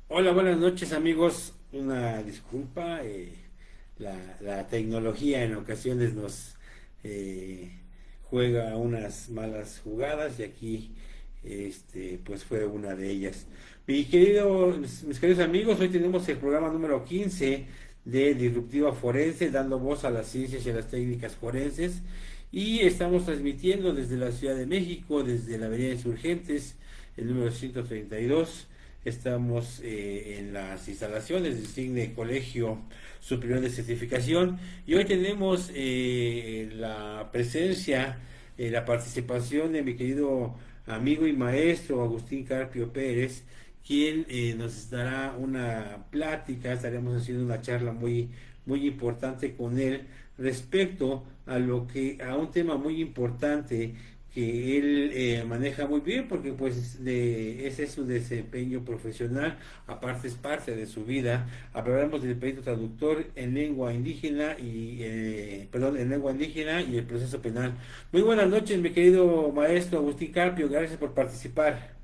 Hola, buenas noches amigos. Una disculpa, la tecnología en ocasiones nos eh, juega unas malas jugadas y aquí pues fue una de ellas. Mis queridos amigos, hoy tenemos el programa número 15 de Disruptiva Forense, dando voz a las ciencias y a las técnicas forenses. Y estamos transmitiendo desde la Ciudad de México, desde la Avenida Insurgentes, el número 132. Estamos en las instalaciones del CIGNE Colegio Superior de Certificación y hoy tenemos la presencia, la participación de mi querido amigo y maestro Agustín Carpio Pérez, quien nos dará una plática. Estaremos haciendo una charla muy importante con él respecto a un tema muy importante que él maneja muy bien, porque pues ese es su desempeño profesional, aparte es parte de su vida. Hablaremos del perito traductor en lengua indígena en lengua indígena y el proceso penal. Muy buenas noches, mi querido maestro Agustín Carpio, gracias por participar.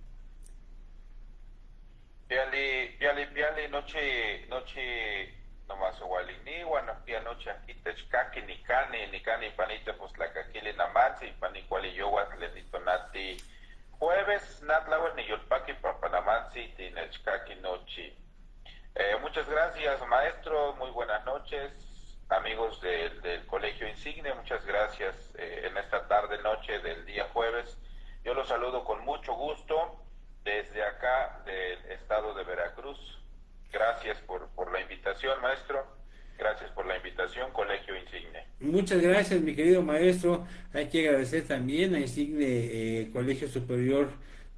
Piali, noche nomás ni bueno, pia noche aquí techkaki, ni cani, panita, pues la caquile namatzi, panicuali yoguas, lenitonati, jueves, natlawas, ni yolpaki, papanamanzi, tinechkaki noche. Muchas gracias, maestro, muy buenas noches, amigos del Colegio Insigne, muchas gracias en esta tarde, noche del día jueves. Yo los saludo con mucho gusto desde acá del estado de Veracruz. Gracias por la invitación, maestro. Gracias por la invitación, Colegio Insigne. Muchas gracias, mi querido maestro. Hay que agradecer también a Insigne Colegio Superior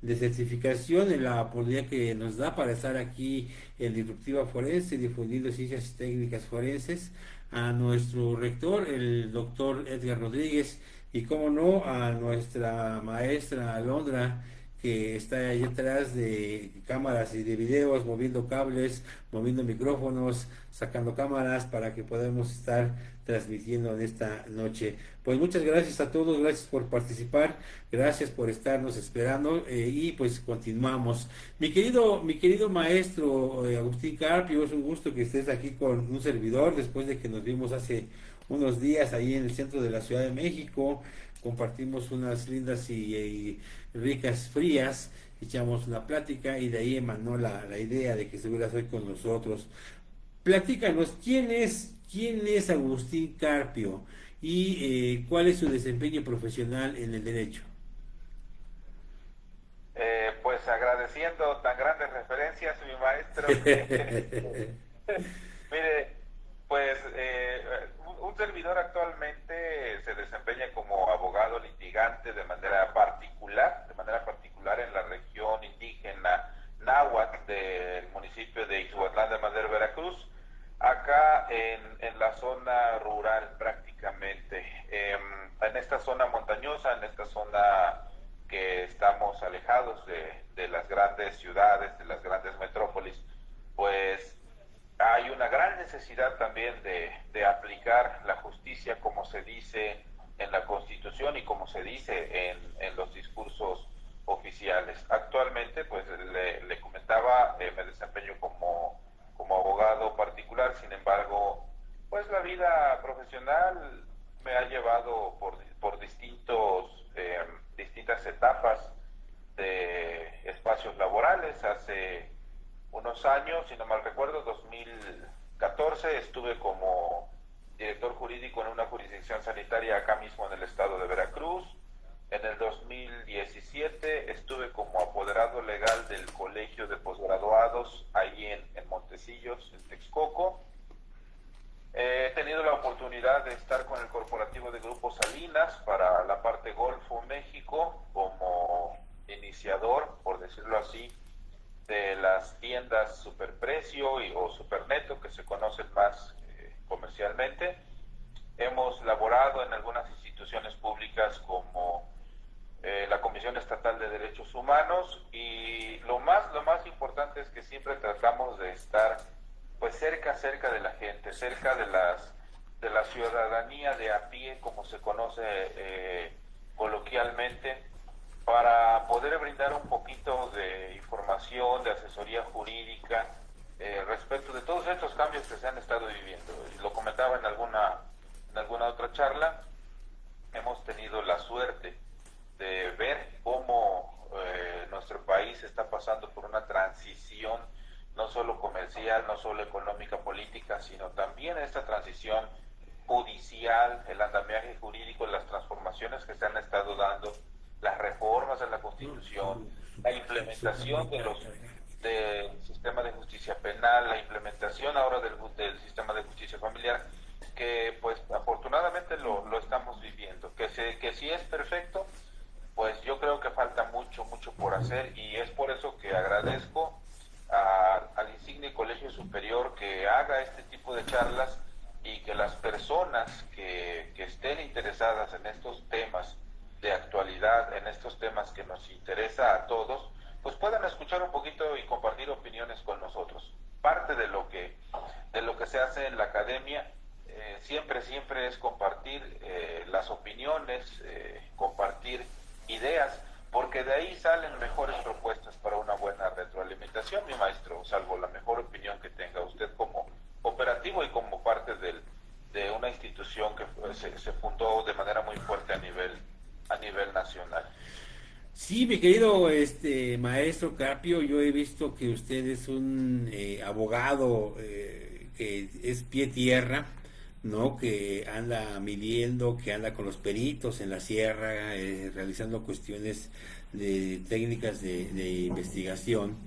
de Certificación en la oportunidad que nos da para estar aquí en Disruptiva Forense, difundiendo ciencias y técnicas forenses, a nuestro rector, el doctor Edgar Rodríguez, y cómo no, a nuestra maestra Alondra, que está ahí atrás de cámaras y de videos, moviendo cables, moviendo micrófonos, sacando cámaras para que podamos estar transmitiendo en esta noche. Pues muchas gracias a todos, gracias por participar, gracias por estarnos esperando y pues continuamos. Mi querido maestro Agustín Carpio, es un gusto que estés aquí con un servidor después de que nos vimos hace unos días ahí en el centro de la Ciudad de México. Compartimos unas lindas y ricas frías, echamos una plática y de ahí emanó la idea de que estuvieras hoy con nosotros. Platícanos, ¿quién es Agustín Carpio y cuál es su desempeño profesional en el derecho? Pues agradeciendo tan grandes referencias, mi maestro. Mire, pues un servidor actualmente se desempeña como abogado litigante de manera particular en la región indígena náhuatl del municipio de Ixhuatlán de Madero, Veracruz, acá en la zona rural prácticamente, en esta zona montañosa, en esta zona que estamos alejados de las grandes ciudades, de las grandes metrópolis, pues hay una gran necesidad también de aplicar la justicia como se dice en la Constitución y como se dice en los discursos oficiales. Actualmente, pues le comentaba, me desempeño como abogado particular. Sin embargo, pues la vida profesional me ha llevado por distintas etapas de espacios laborales. Hace unos años, si no mal recuerdo, 2014, estuve como director jurídico en una jurisdicción sanitaria acá mismo en el estado de Veracruz. En el 2017 estuve como apoderado legal del Colegio de Posgraduados ahí en Montecillos, en Texcoco. He tenido la oportunidad de estar con el corporativo de Grupo Salinas para la parte Golfo México como iniciador, por decirlo así, de las tiendas Superprecio o Superneto, que se conocen más comercialmente. Hemos laborado en algunas instituciones públicas como la Comisión Estatal de Derechos Humanos, y lo más importante es que siempre tratamos de estar pues cerca de la gente, cerca de la ciudadanía de a pie, como se conoce coloquialmente, para poder brindar un poquito de información, de asesoría jurídica respecto de todos estos cambios que se han estado viviendo. Y lo comentaba en alguna otra charla, hemos tenido la suerte de ver cómo nuestro país está pasando por una transición no solo comercial, no solo económica, política, sino también esta transición judicial, el andamiaje jurídico, las transformaciones que se han estado dando, las reformas en la Constitución, la implementación del sistema de justicia penal, la implementación ahora del sistema de justicia familiar, que pues afortunadamente lo estamos viviendo. Que si es perfecto, pues yo creo que falta mucho por hacer, y es por eso que agradezco al insigne Colegio Superior que haga este tipo de charlas, y que las personas que estén interesadas en estos temas de actualidad, en estos temas que nos interesa a todos, pues puedan escuchar un poquito y compartir opiniones con nosotros. Parte de lo que se hace en la academia siempre es compartir las opiniones, compartir ideas, porque de ahí salen mejores propuestas para una buena retroalimentación, mi maestro, salvo la mejor opinión que tenga usted como operativo y como parte de una institución que se fundó de manera muy fuerte a nivel nacional. Sí, mi querido maestro Carpio, yo he visto que usted es un abogado que es pie tierra, ¿no? Que anda midiendo, que anda con los peritos en la sierra, realizando cuestiones de técnicas de investigación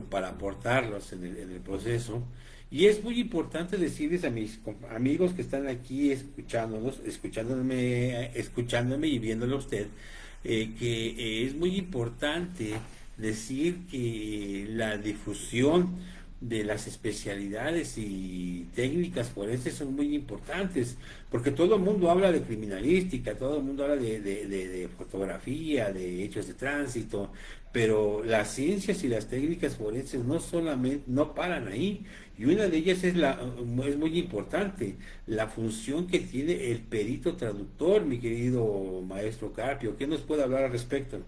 para aportarlos en el proceso. Y es muy importante decirles a mis amigos que están aquí escuchándome y viéndolo a usted, que es muy importante decir que la difusión de las especialidades y técnicas forenses son muy importantes, porque todo el mundo habla de criminalística, todo el mundo habla de fotografía, de hechos de tránsito, pero las ciencias y las técnicas forenses no paran ahí, y una de ellas es muy importante, la función que tiene el perito traductor, mi querido maestro Carpio. ¿Qué nos puede hablar al respecto?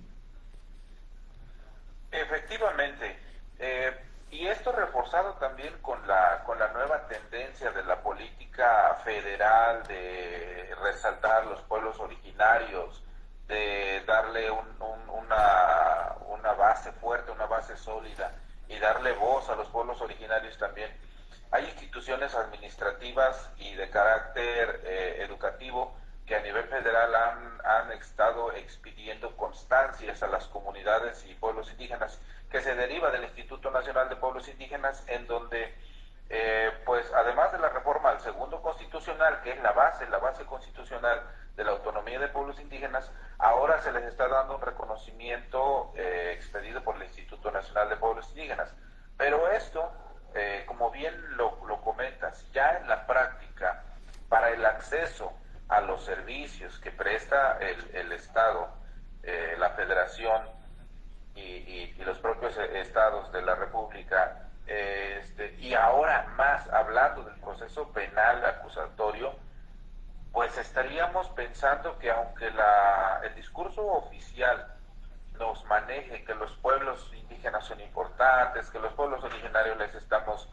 Efectivamente, y esto reforzado también con la nueva tendencia de la política federal de resaltar los pueblos originarios, de darle una base fuerte, una base sólida, y darle voz a los pueblos originarios también. Hay instituciones administrativas y de carácter educativo que a nivel federal han estado expidiendo constancias a las comunidades y pueblos indígenas, que se deriva del Instituto Nacional de Pueblos Indígenas, en donde, pues además de la reforma al segundo constitucional, que es la base constitucional de la autonomía de pueblos indígenas, ahora se les está dando un reconocimiento expedido por el Instituto Nacional de Pueblos Indígenas. Pero esto, como bien lo comentas, ya en la práctica, para el acceso a los servicios que presta el Estado, la Federación y los propios estados de la República, y ahora más hablando del proceso penal acusatorio, pues estaríamos pensando que aunque el discurso oficial nos maneje que los pueblos indígenas son importantes, que los pueblos originarios les estamos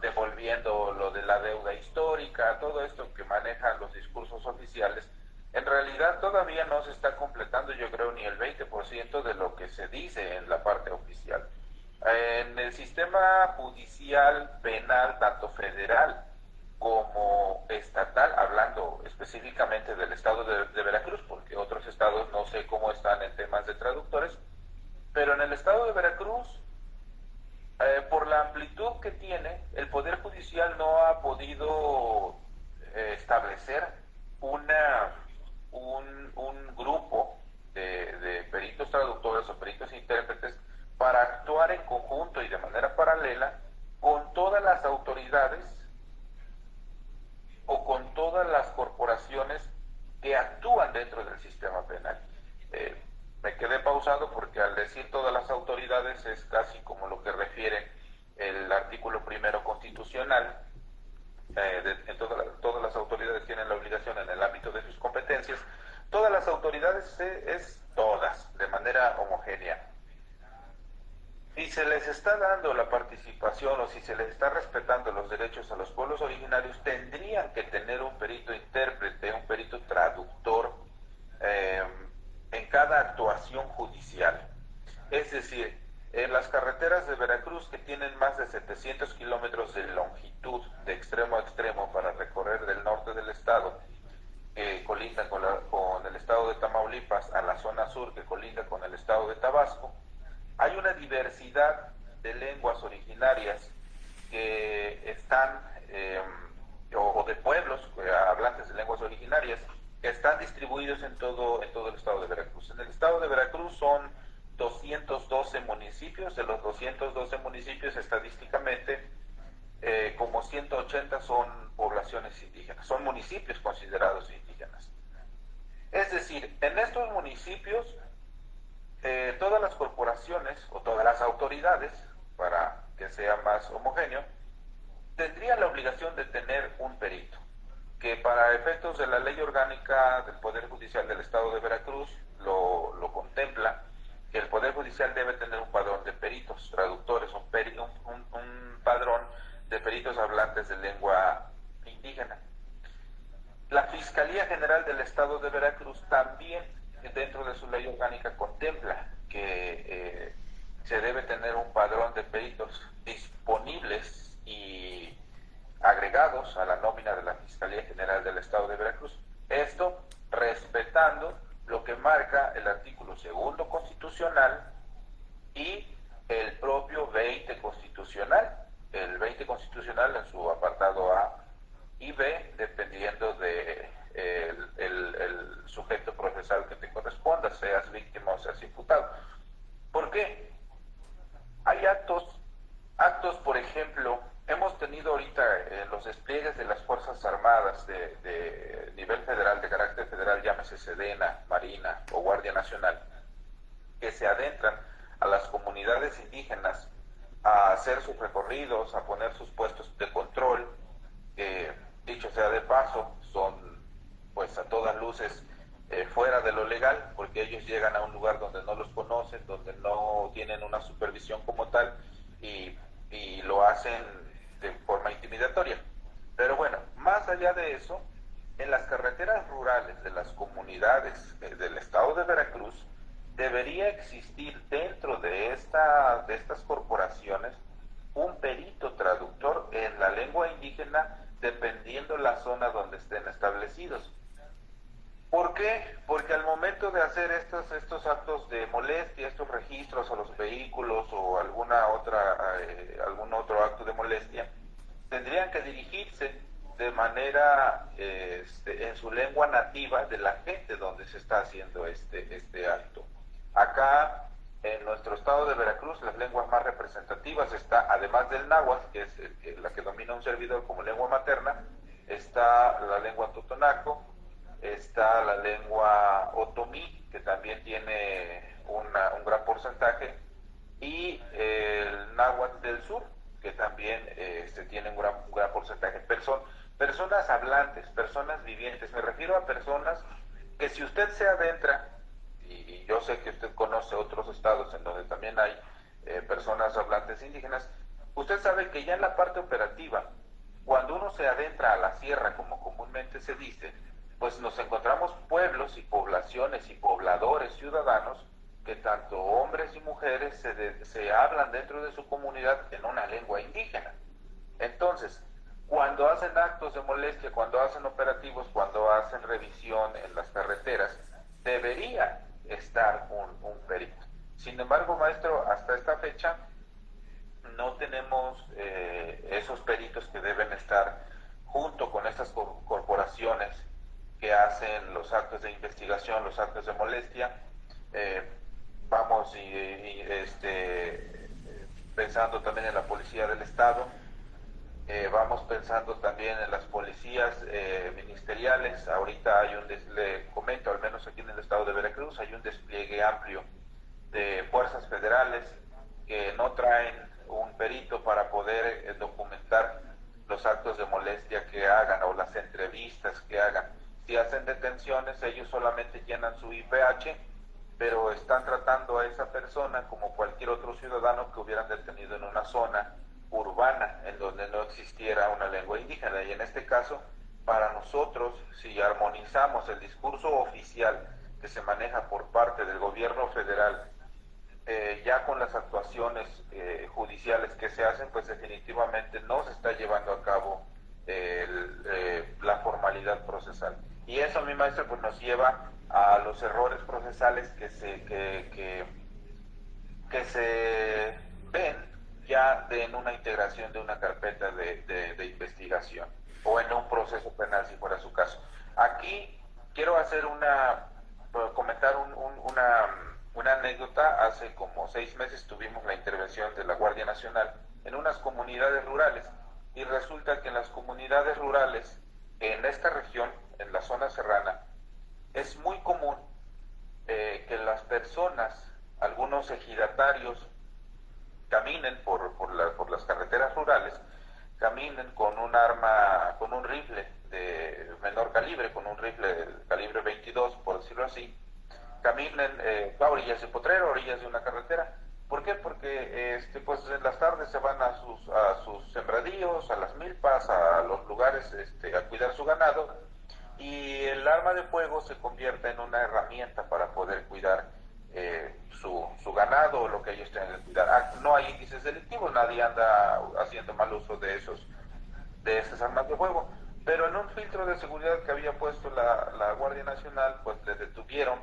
devolviendo lo de la deuda histórica, todo esto que manejan los discursos oficiales, en realidad todavía no se está completando, yo creo, ni el 20% de lo que se dice en la parte oficial. En el sistema judicial penal, tanto federal como estatal, hablando específicamente del estado de Veracruz, porque otros estados no sé cómo están en temas de traductores, pero en el estado de Veracruz, por la amplitud que tiene, el Poder Judicial no ha podido establecer un grupo de peritos traductores o peritos intérpretes para actuar en conjunto y de manera paralela con todas las autoridades o con todas las corporaciones que actúan dentro del sistema penal. Me quedé pausado porque al decir todas las autoridades es casi como lo que refiere el artículo primero constitucional. Todas las autoridades tienen la obligación en el ámbito de sus competencias. Todas las autoridades es todas, de manera homogénea. Si se les está dando la participación o si se les está respetando los derechos a los pueblos originarios, tendrían que tener un perito intérprete, un perito traductor en cada actuación judicial. Es decir, en las carreteras de Veracruz, que tienen más de 700 kilómetros de longitud de extremo a extremo para recorrer del norte del estado, que colinda con el estado de Tamaulipas, a la zona sur que colinda con el estado de Tabasco, hay una diversidad de lenguas originarias que están, o de pueblos hablantes de lenguas originarias, que están distribuidos en todo el estado de Veracruz. En el estado de Veracruz son 212 municipios, de los 212 municipios estadísticamente, como 180 son poblaciones indígenas, son municipios considerados indígenas. Es decir, en estos municipios, todas las corporaciones o todas las autoridades, para que sea más homogéneo, tendrían la obligación de tener un perito, que para efectos de la ley orgánica del Poder Judicial del Estado de Veracruz lo contempla, que el Poder Judicial debe tener un padrón de peritos, traductores, un padrón de peritos hablantes de lengua indígena. La Fiscalía General del Estado de Veracruz también, dentro de su ley orgánica, contempla que se debe tener un padrón de peritos disponibles y agregados a la nómina de la Fiscalía General del Estado de Veracruz. Esto respetando lo que marca el artículo 2 constitucional y el propio 20 constitucional. El 20 constitucional en su apartado A y B, dependiendo de el sujeto procesal que te corresponda, seas víctima o seas imputado. ¿Por qué? Hay actos, por ejemplo, hemos tenido ahorita los despliegues de las Fuerzas Armadas de nivel federal, de carácter federal, llámese Sedena, Marina o Guardia Nacional, que se adentran a las comunidades indígenas a hacer sus recorridos, a poner sus puestos de control, dicho sea de paso, son pues a todas luces fuera de lo legal, porque ellos llegan a un lugar donde no los conocen, donde no tienen una supervisión como tal, y lo hacen de forma intimidatoria. Pero bueno, más allá de eso, en las carreteras rurales de las comunidades del estado de Veracruz, debería existir dentro de estas corporaciones un perito traductor en la lengua indígena, dependiendo la zona donde estén establecidos. ¿Por qué? Porque al momento de hacer estos actos de molestia, estos registros a los vehículos o algún otro acto de molestia, tendrían que dirigirse de manera en su lengua nativa de la gente donde se está haciendo este acto. Acá en nuestro estado de Veracruz, las lenguas más representativas está, además del náhuatl, que es la que domina un servidor como lengua materna, está la lengua totonaco, está la lengua otomí, que también tiene un gran porcentaje, y el náhuatl del sur, que también tiene un gran porcentaje. Personas hablantes, personas vivientes. Me refiero a personas que, si usted se adentra, y yo sé que usted conoce otros estados en donde también hay personas hablantes indígenas, usted sabe que ya en la parte operativa, cuando uno se adentra a la sierra, como comúnmente se dice, pues nos encontramos pueblos y poblaciones y pobladores ciudadanos que, tanto hombres y mujeres, se hablan dentro de su comunidad en una lengua indígena. Entonces, cuando hacen actos de molestia, cuando hacen operativos, cuando hacen revisión en las carreteras, debería estar un perito. Sin embargo, maestro, hasta esta fecha no tenemos esos peritos que deben estar junto con estas corporaciones que hacen los actos de investigación, los actos de molestia. Vamos pensando también en la policía del estado, vamos pensando también en las policías ministeriales. Ahorita le comento, al menos aquí en el estado de Veracruz, hay un despliegue amplio de fuerzas federales que no traen un perito para poder documentar los actos de molestia que hagan o las entrevistas que hagan. Si hacen detenciones, ellos solamente llenan su IPH pero están tratando a esa persona como cualquier otro ciudadano que hubieran detenido en una zona urbana en donde no existiera una lengua indígena. Y en este caso, para nosotros, si armonizamos el discurso oficial que se maneja por parte del gobierno federal, ya con las actuaciones judiciales que se hacen, pues definitivamente no se está llevando a cabo la formalidad procesal. Y eso, mi maestro, pues nos lleva a los errores procesales que se ven ya en una integración de una carpeta de investigación o en un proceso penal, si fuera su caso. Aquí quiero hacer comentar una anécdota. Hace como 6 meses tuvimos la intervención de la Guardia Nacional en unas comunidades rurales, y resulta que en las comunidades rurales, en esta región, en la zona serrana, es muy común que las personas, algunos ejidatarios, caminen por las carreteras rurales, caminen con un arma, con un rifle de menor calibre, con un rifle del calibre 22, por decirlo así, caminen a orillas de potrero, a orillas de una carretera. ¿Por qué? Porque pues en las tardes se van a sus sembradíos, a las milpas, a los lugares a cuidar su ganado, y el arma de fuego se convierte en una herramienta para poder cuidar su ganado o lo que ellos tengan que cuidar. No hay índices delictivos, nadie anda haciendo mal uso de esas armas de fuego, pero en un filtro de seguridad que había puesto la Guardia Nacional, pues le detuvieron,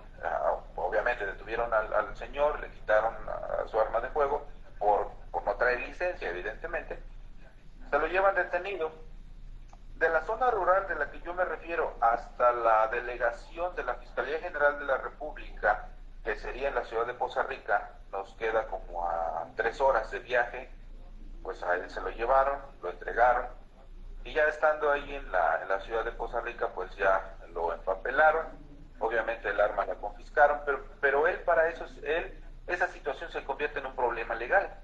obviamente detuvieron al señor, le quitaron su arma de fuego por no traer licencia, evidentemente, se lo llevan detenido. De la zona rural de la que yo me refiero hasta la delegación de la Fiscalía General de la República, que sería en la ciudad de Poza Rica, nos queda como a 3 horas de viaje. Pues a él se lo llevaron, lo entregaron, y ya estando ahí en la ciudad de Poza Rica, pues ya lo empapelaron. Obviamente el arma la confiscaron, pero él, para eso, esa situación se convierte en un problema legal.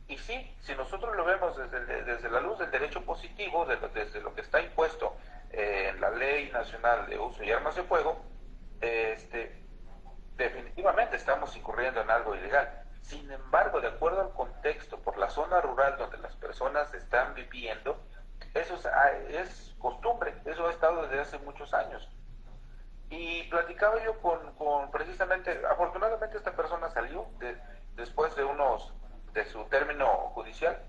Y sí, si nosotros lo vemos desde la luz del derecho positivo, desde lo que está impuesto en la Ley Nacional de Uso y Armas de Fuego, definitivamente estamos incurriendo en algo ilegal. Sin embargo, de acuerdo al contexto, por la zona rural donde las personas están viviendo, eso es costumbre, eso ha estado desde hace muchos años. Y platicaba yo precisamente, afortunadamente esta persona salió después de su término judicial,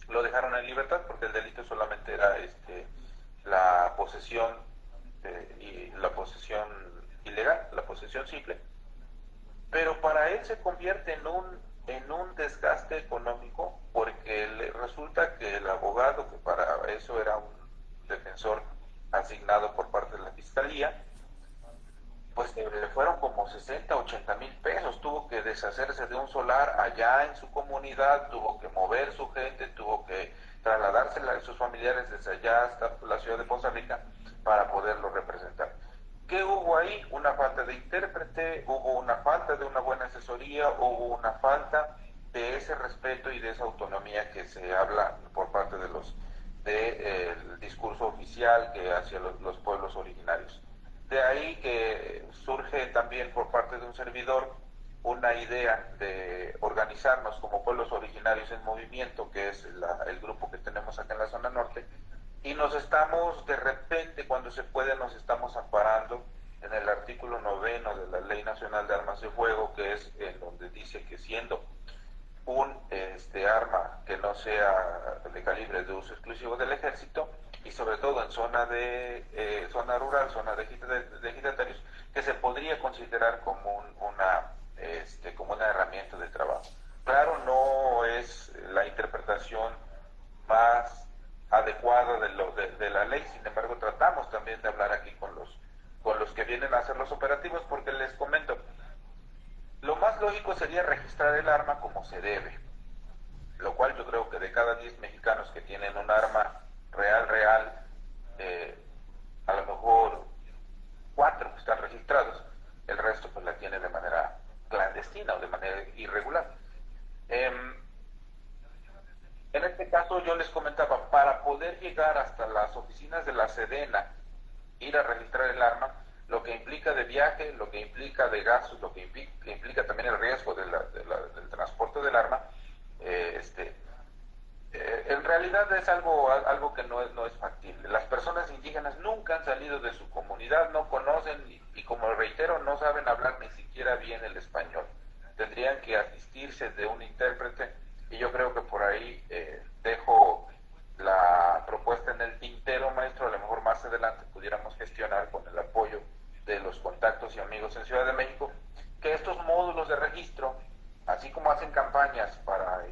lo dejaron en libertad porque el delito solamente era la posesión y la posesión ilegal, la posesión simple, pero para él se convierte en un desgaste económico, porque resulta que el abogado, que para eso era un defensor asignado por parte de la fiscalía, pues le fueron como 60, 80 mil pesos. Tuvo que deshacerse de un solar allá en su comunidad, tuvo que mover su gente, tuvo que trasladarse sus familiares desde allá hasta la ciudad de Poza Rica para poderlo representar. ¿Qué hubo ahí? Una falta de intérprete, hubo una falta de una buena asesoría, hubo una falta de ese respeto y de esa autonomía que se habla por parte del discurso oficial que hacia los pueblos originarios. De ahí que surge también por parte de un servidor una idea de organizarnos como pueblos originarios en movimiento, que es el grupo que tenemos acá en la zona norte, y nos estamos, de repente, cuando se puede, nos estamos amparando en el artículo 9 de la Ley Nacional de Armas de Fuego, que es en donde dice que siendo un arma que no sea de calibre de uso exclusivo del ejército, y sobre todo en zona rural, zona de ejidatarios, que se podría considerar como una herramienta de trabajo. Claro, no es la interpretación más adecuada de la ley, sin embargo tratamos también de hablar aquí con los que vienen a hacer los operativos, porque les comento, lo más lógico sería registrar el arma como se debe, lo cual yo creo que de cada 10 mexicanos que tienen un arma real, a lo mejor 4 están registrados, el resto pues la tiene de manera clandestina o de manera irregular. En este caso yo les comentaba, para poder llegar hasta las oficinas de la Sedena, ir a registrar el arma, lo que implica de viaje, lo que implica de gastos, lo que implica también el riesgo del transporte del arma, en realidad es algo que no es factible. Las personas indígenas nunca han salido de su comunidad, no conocen y como reitero, no saben hablar ni siquiera bien el español. Tendrían que asistirse de un intérprete y yo creo que por ahí dejo la propuesta en el tintero, maestro. A lo mejor más adelante pudiéramos gestionar con el apoyo de los contactos y amigos en Ciudad de México que estos módulos de registro, así como hacen campañas para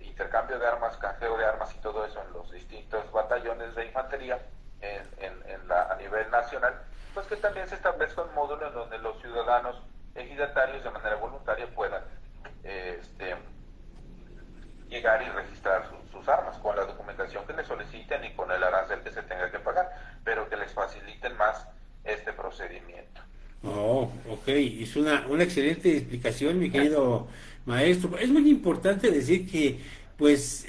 intercambio de armas, canjeo de armas y todo eso en los distintos batallones de infantería a nivel nacional, pues que también se establezca un módulo en donde los ciudadanos ejidatarios de manera voluntaria puedan llegar y registrar sus armas con la documentación que les soliciten y con el arancel que se tenga que pagar, pero que les faciliten más este procedimiento. Oh, ok, es una excelente explicación, mi querido maestro. Es muy importante decir que, pues,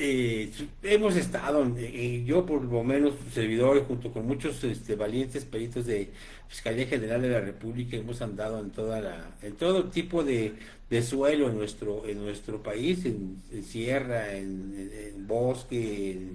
hemos estado, yo por lo menos, servidor, junto con muchos valientes peritos de Fiscalía General de la República, hemos andado en todo tipo de suelo en nuestro país, en sierra, en bosque,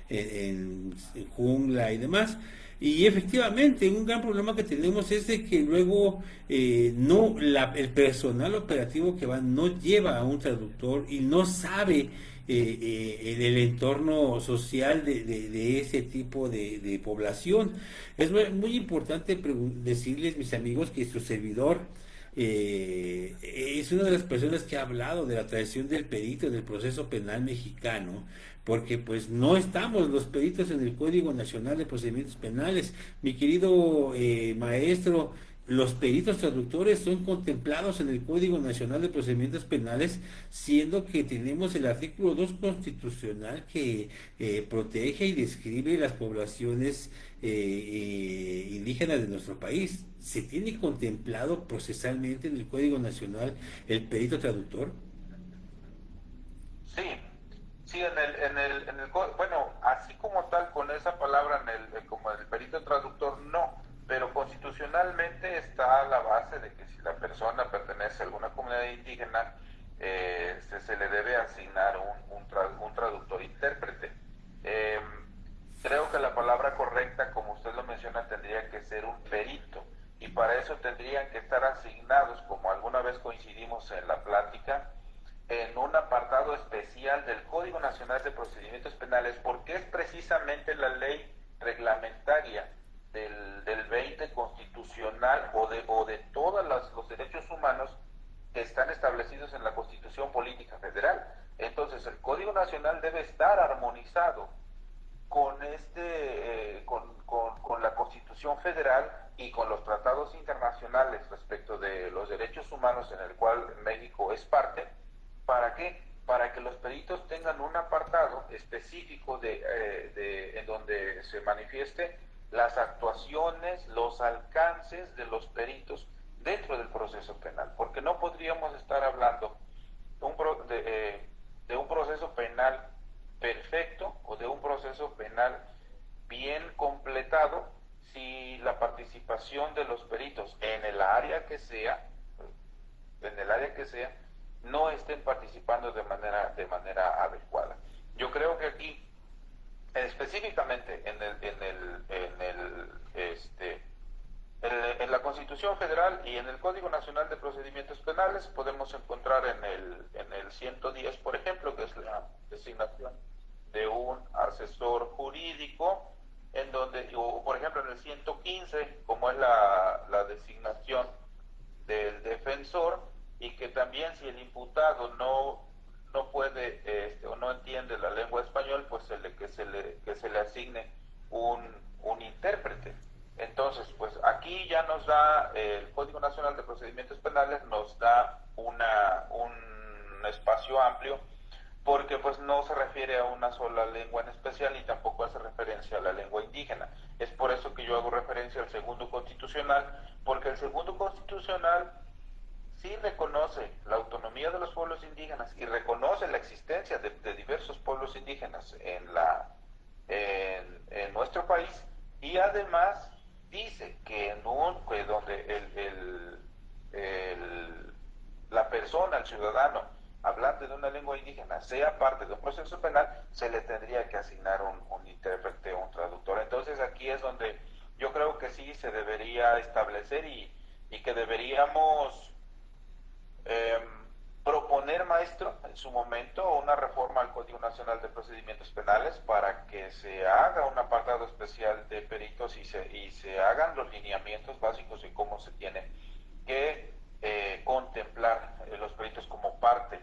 en jungla y demás. Y efectivamente, un gran problema que tenemos es de que luego el personal operativo que va no lleva a un traductor y no sabe en el entorno social de ese tipo de población. Es muy importante decirles, mis amigos, que su servidor es una de las personas que ha hablado de la tradición del perito del proceso penal mexicano, porque pues no estamos los peritos en el Código Nacional de Procedimientos Penales. Mi querido maestro, los peritos traductores son contemplados en el Código Nacional de Procedimientos Penales, siendo que tenemos el artículo 2 constitucional que protege y describe las poblaciones indígenas de nuestro país. ¿Se tiene contemplado procesalmente en el Código Nacional el perito traductor? Sí, sí, bueno, así como tal, con esa palabra como el perito traductor, no, pero constitucionalmente está la base de que si la persona pertenece a alguna comunidad indígena, se le debe asignar un traductor intérprete. Creo que la palabra correcta, como usted lo menciona, tendría que ser un perito, y para eso tendrían que estar asignados, como alguna vez coincidimos en la plática, en un apartado especial del Código Nacional de Procedimientos Penales, porque es precisamente la ley reglamentaria del 20 constitucional o de todos los derechos humanos que están establecidos en la Constitución Política Federal. Entonces, el Código Nacional debe estar armonizado con con la Constitución Federal y con los tratados internacionales respecto de los derechos humanos en el cual México es parte. ¿Para qué? Para que los peritos tengan un apartado específico en donde se manifieste las actuaciones, los alcances de los peritos dentro del proceso penal, porque no podríamos estar hablando de un proceso penal perfecto o de un proceso penal bien completado si la participación de los peritos en el área que sea, no estén participando de manera adecuada. Yo creo que aquí, específicamente en la Constitución Federal y en el Código Nacional de Procedimientos Penales, podemos encontrar en el 110, por ejemplo, que es la designación de un asesor jurídico, o por ejemplo en el 115, como es la designación del defensor, y que también si el imputado no puede o no entiende la lengua español, pues que se le asigne un intérprete. Entonces, pues aquí ya nos da el Código Nacional de Procedimientos Penales, nos da un espacio amplio, porque pues no se refiere a una sola lengua en especial y tampoco hace referencia a la lengua indígena. Es por eso que yo hago referencia al segundo constitucional, porque el segundo constitucional sí reconoce la autonomía de los pueblos indígenas y reconoce la existencia de diversos pueblos indígenas en nuestro país, y además dice que donde la persona, el ciudadano, hablante de una lengua indígena, sea parte de un proceso penal, se le tendría que asignar un intérprete o un traductor. Entonces aquí es donde yo creo que sí se debería establecer y que deberíamos proponer, maestro, en su momento una reforma al Código Nacional de Procedimientos Penales para que se haga un apartado especial de peritos y se hagan los lineamientos básicos de cómo se tiene que contemplar los peritos como parte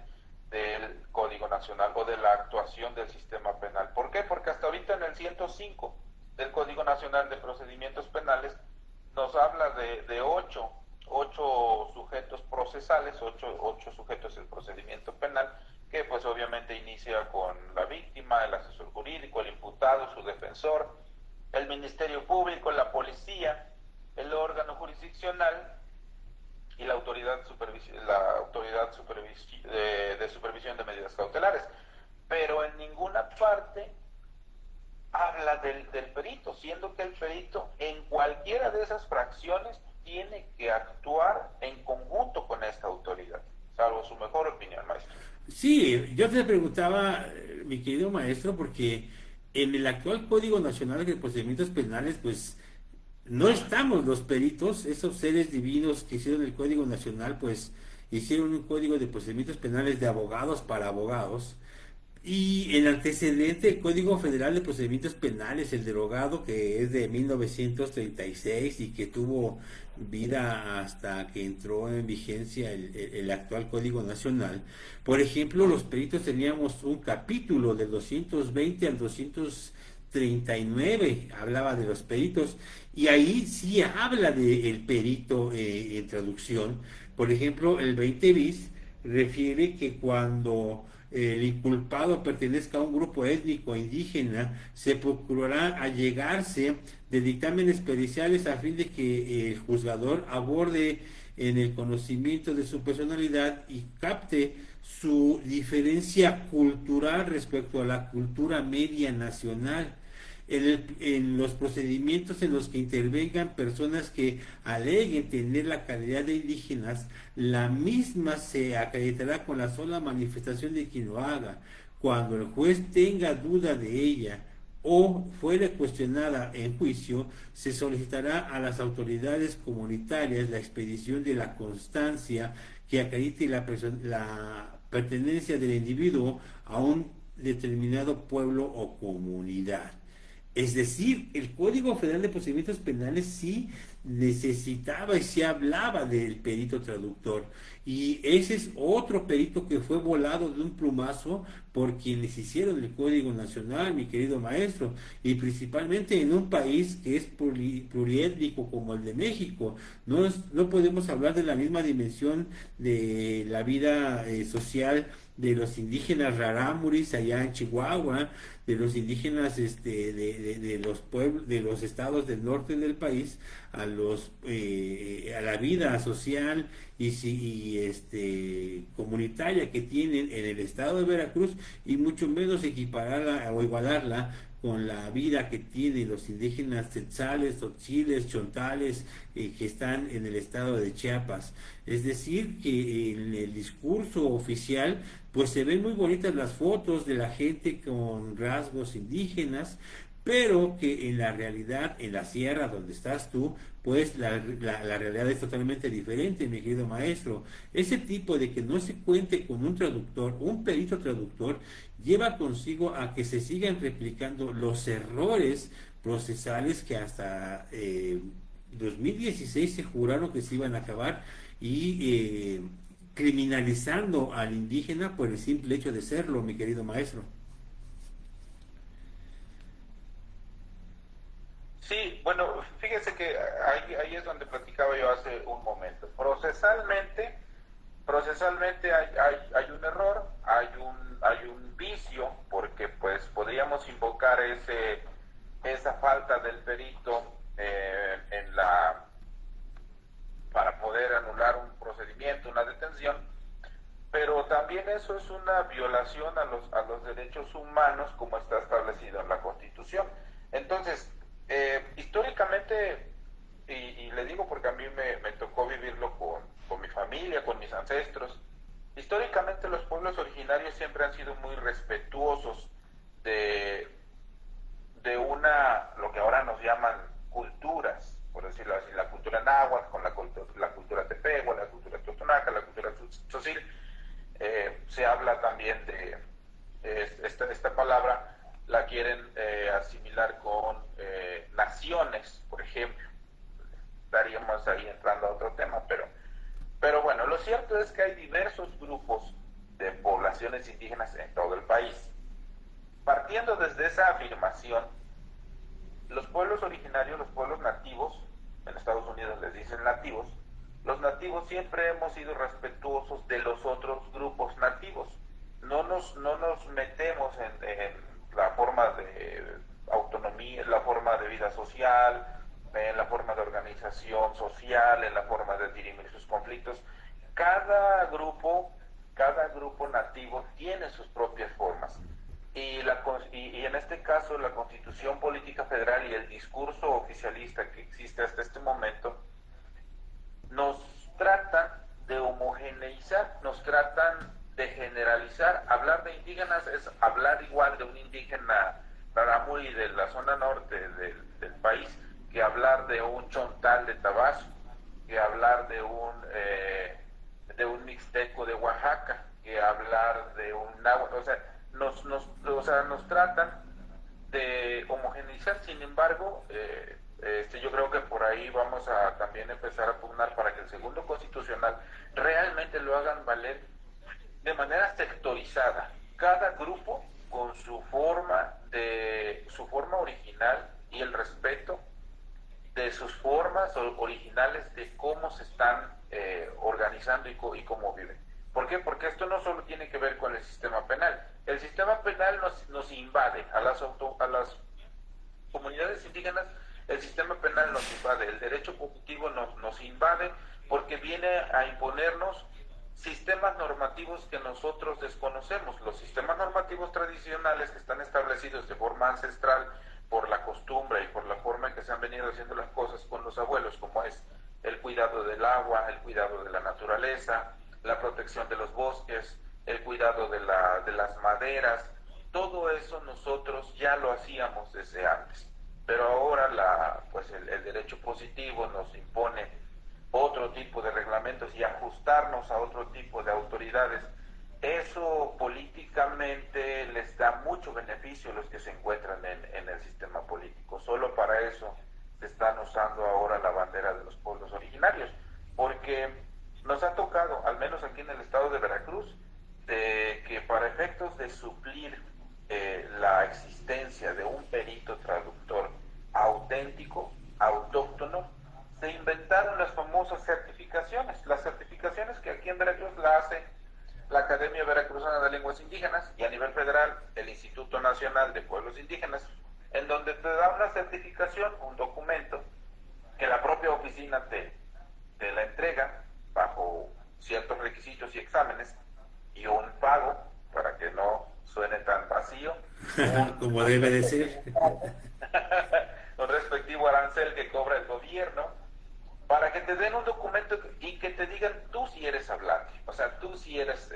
del Código Nacional o de la actuación del sistema penal. ¿Por qué? Porque hasta ahorita en el 105 del Código Nacional de Procedimientos Penales nos habla de ocho sujetos procesales, ocho sujetos del procedimiento penal, que pues obviamente inicia con la víctima, el asesor jurídico, el imputado, su defensor, el Ministerio Público, la policía, el órgano jurisdiccional y la autoridad de supervisión de medidas cautelares. Pero en ninguna parte habla del perito, siendo que el perito en cualquiera de esas fracciones tiene que actuar en conjunto con esta autoridad, salvo su mejor opinión, maestro. Sí, yo te preguntaba, mi querido maestro, porque en el actual Código Nacional de Procedimientos Penales, pues no estamos los peritos, esos seres divinos que hicieron el Código Nacional, pues hicieron un Código de Procedimientos Penales de abogados para abogados. Y el antecedente, el Código Federal de Procedimientos Penales, el derogado, que es de 1936 y que tuvo vida hasta que entró en vigencia el actual Código Nacional. Por ejemplo, los peritos teníamos un capítulo del 220 al 239, hablaba de los peritos, y ahí sí habla del perito en traducción. Por ejemplo, el 20 bis refiere que cuando el inculpado pertenezca a un grupo étnico indígena, se procurará allegarse de dictámenes periciales a fin de que el juzgador aborde en el conocimiento de su personalidad y capte su diferencia cultural respecto a la cultura media nacional. En los procedimientos en los que intervengan personas que aleguen tener la calidad de indígenas, la misma se acreditará con la sola manifestación de quien lo haga. Cuando el juez tenga duda de ella o fuere cuestionada en juicio, se solicitará a las autoridades comunitarias la expedición de la constancia que acredite la pertenencia del individuo a un determinado pueblo o comunidad. Es decir, el Código Federal de Procedimientos Penales sí necesitaba y sí hablaba del perito traductor. Y ese es otro perito que fue volado de un plumazo por quienes hicieron el Código Nacional, mi querido maestro. Y principalmente en un país que es pluriétnico como el de México. No podemos hablar de la misma dimensión de la vida social de los indígenas rarámuris allá en Chihuahua, de los indígenas de los pueblos, de los estados del norte del país, a la vida social y comunitaria que tienen en el estado de Veracruz, y mucho menos equipararla o igualarla con la vida que tienen los indígenas tzetzales, tzotziles, chontales, que están en el estado de Chiapas. Es decir, que en el discurso oficial pues se ven muy bonitas las fotos de la gente con rasgos indígenas, pero que en la realidad, en la sierra donde estás tú, pues la realidad es totalmente diferente, mi querido maestro. Ese tipo de que no se cuente con un traductor, un perito traductor, lleva consigo a que se sigan replicando los errores procesales que hasta 2016 se juraron que se iban a acabar, y criminalizando al indígena por el simple hecho de serlo, mi querido maestro. Sí, bueno, fíjese que ahí es donde platicaba yo hace un momento. Procesalmente hay un error, hay un vicio, porque pues podríamos invocar esa falta del perito para poder anular un procedimiento, una detención, pero también eso es una violación a los derechos humanos como está establecido en la Constitución. Entonces, históricamente y le digo porque a mí me tocó vivirlo con mi familia, con mis ancestros. Históricamente los pueblos originarios siempre han sido muy respetuosos de, lo que ahora nos llaman culturas, por decirlo así, la cultura náhuatl con la cultura tepehua, la cultura totonaca, la cultura tzotzil. Se habla también de esta palabra, la quieren asimilar con naciones, por ejemplo. Estaríamos ahí entrando a otro tema, pero bueno, lo cierto es que hay diversos grupos de poblaciones indígenas en todo el país. Partiendo desde esa afirmación, los pueblos originarios, los pueblos nativos, en Estados Unidos les dicen nativos, los nativos siempre hemos sido respetuosos de los otros grupos nativos. No nos metemos en la forma de autonomía, en la forma de vida social, en la forma de organización social, en la forma de dirimir sus conflictos. Cada grupo nativo tiene sus propias formas. Y en este caso la Constitución Política Federal y el discurso oficialista que existe hasta este momento nos tratan de homogeneizar, nos tratan de generalizar. Hablar de indígenas es hablar igual de un indígena rarámuri de la zona norte del país que hablar de un chontal de Tabasco, que hablar de un mixteco de Oaxaca, que hablar de un náhuatl. O sea, nos tratan de homogeneizar. Sin embargo, yo creo que por ahí vamos a también empezar a pugnar para que el segundo constitucional realmente lo hagan valer de manera sectorizada, cada grupo con su forma original y el respeto de sus formas originales de cómo se están organizando y cómo viven. ¿Por qué? Porque esto no solo tiene que ver con el sistema penal. El sistema penal nos invade a las comunidades indígenas. El sistema penal nos invade, el derecho positivo nos invade porque viene a imponernos sistemas normativos que nosotros desconocemos. Los sistemas normativos tradicionales que están establecidos de forma ancestral por la costumbre y por la forma en que se han venido haciendo las cosas con los abuelos, como es el cuidado del agua, el cuidado de la naturaleza, la protección de los bosques, el cuidado de las maderas. Todo eso nosotros ya lo hacíamos desde antes, pero ahora el derecho positivo nos impone otro tipo de reglamentos y ajustarnos a otro tipo de autoridades. Eso políticamente les da mucho beneficio a los que se encuentran en el sistema político. Solo para eso se están usando ahora la bandera de los pueblos originarios, porque nos ha tocado, al menos aquí en el estado de Veracruz, de que para efectos de suplir la existencia de un perito traductor auténtico, autóctono, se inventaron las famosas certificaciones. Las certificaciones que aquí en Veracruz la hace la Academia Veracruzana de Lenguas Indígenas y a nivel federal el Instituto Nacional de Pueblos Indígenas, en donde te da una certificación, un documento, que la propia oficina te la entrega bajo ciertos requisitos y exámenes y un pago, para que no suene tan vacío, como debe de ser. un respectivo arancel que cobra el gobierno, para que te den un documento y que te digan tú si eres hablante, o sea, tú si eres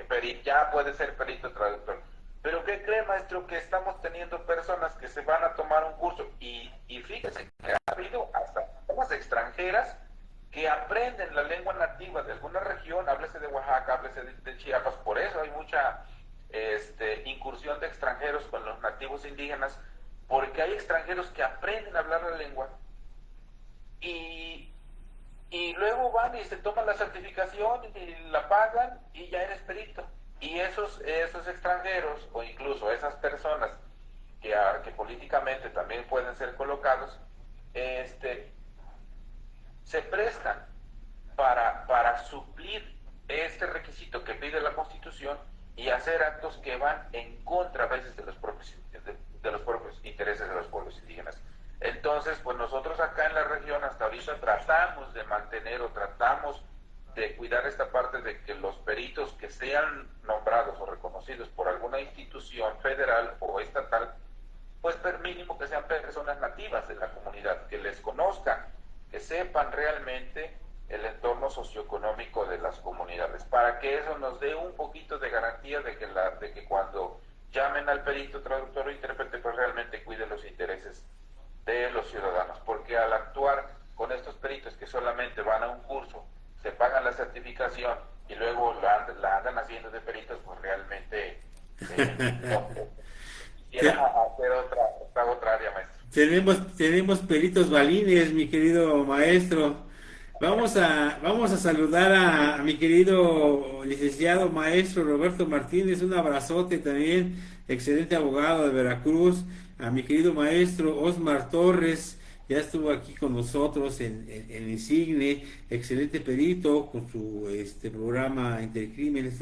perito, ya puedes ser perito traductor. Pero ¿qué cree, maestro? Que estamos teniendo personas que se van a tomar un curso y fíjese que ha habido hasta personas extranjeras que aprenden la lengua nativa de alguna región, háblese de Oaxaca, háblese de Chiapas. Por eso hay mucha incursión de extranjeros con los nativos indígenas, porque hay extranjeros que aprenden a hablar la lengua y luego van y se toman la certificación y la pagan y ya eres perito. Y esos extranjeros, o incluso esas personas que políticamente también pueden ser colocados, se prestan para suplir este requisito que pide la Constitución y hacer actos que van en contra a veces de los propios intereses de los pueblos indígenas. Entonces, pues nosotros acá en la región hasta ahorita tratamos de mantener o tratamos de cuidar esta parte de que los peritos que sean nombrados o reconocidos por alguna institución federal o estatal, pues mínimo que sean personas nativas de la comunidad, que les conozcan realmente el entorno socioeconómico de las comunidades, para que eso nos dé un poquito de garantía de que cuando llamen al perito traductor o intérprete, pues realmente cuide los intereses de los ciudadanos, porque al actuar con estos peritos que solamente van a un curso, se pagan la certificación y luego la andan haciendo de peritos, pues realmente no quisiera hacer otra área, maestro. Tenemos peritos balines, mi querido maestro. Vamos a saludar a mi querido licenciado maestro Roberto Martínez, un abrazote también, excelente abogado de Veracruz, a mi querido maestro Osmar Torres, ya estuvo aquí con nosotros en Insigne, excelente perito con su programa Intercrímenes,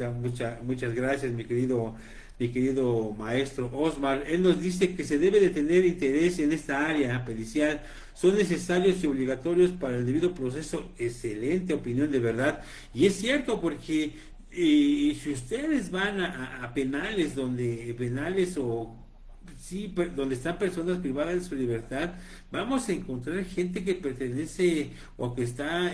muchas gracias mi querido maestro Osmar. Él nos dice que se debe de tener interés en esta área pericial, son necesarios y obligatorios para el debido proceso. Excelente opinión, de verdad. Y es cierto, porque si ustedes van a penales, penales o sí, donde están personas privadas de su libertad, vamos a encontrar gente que pertenece o que está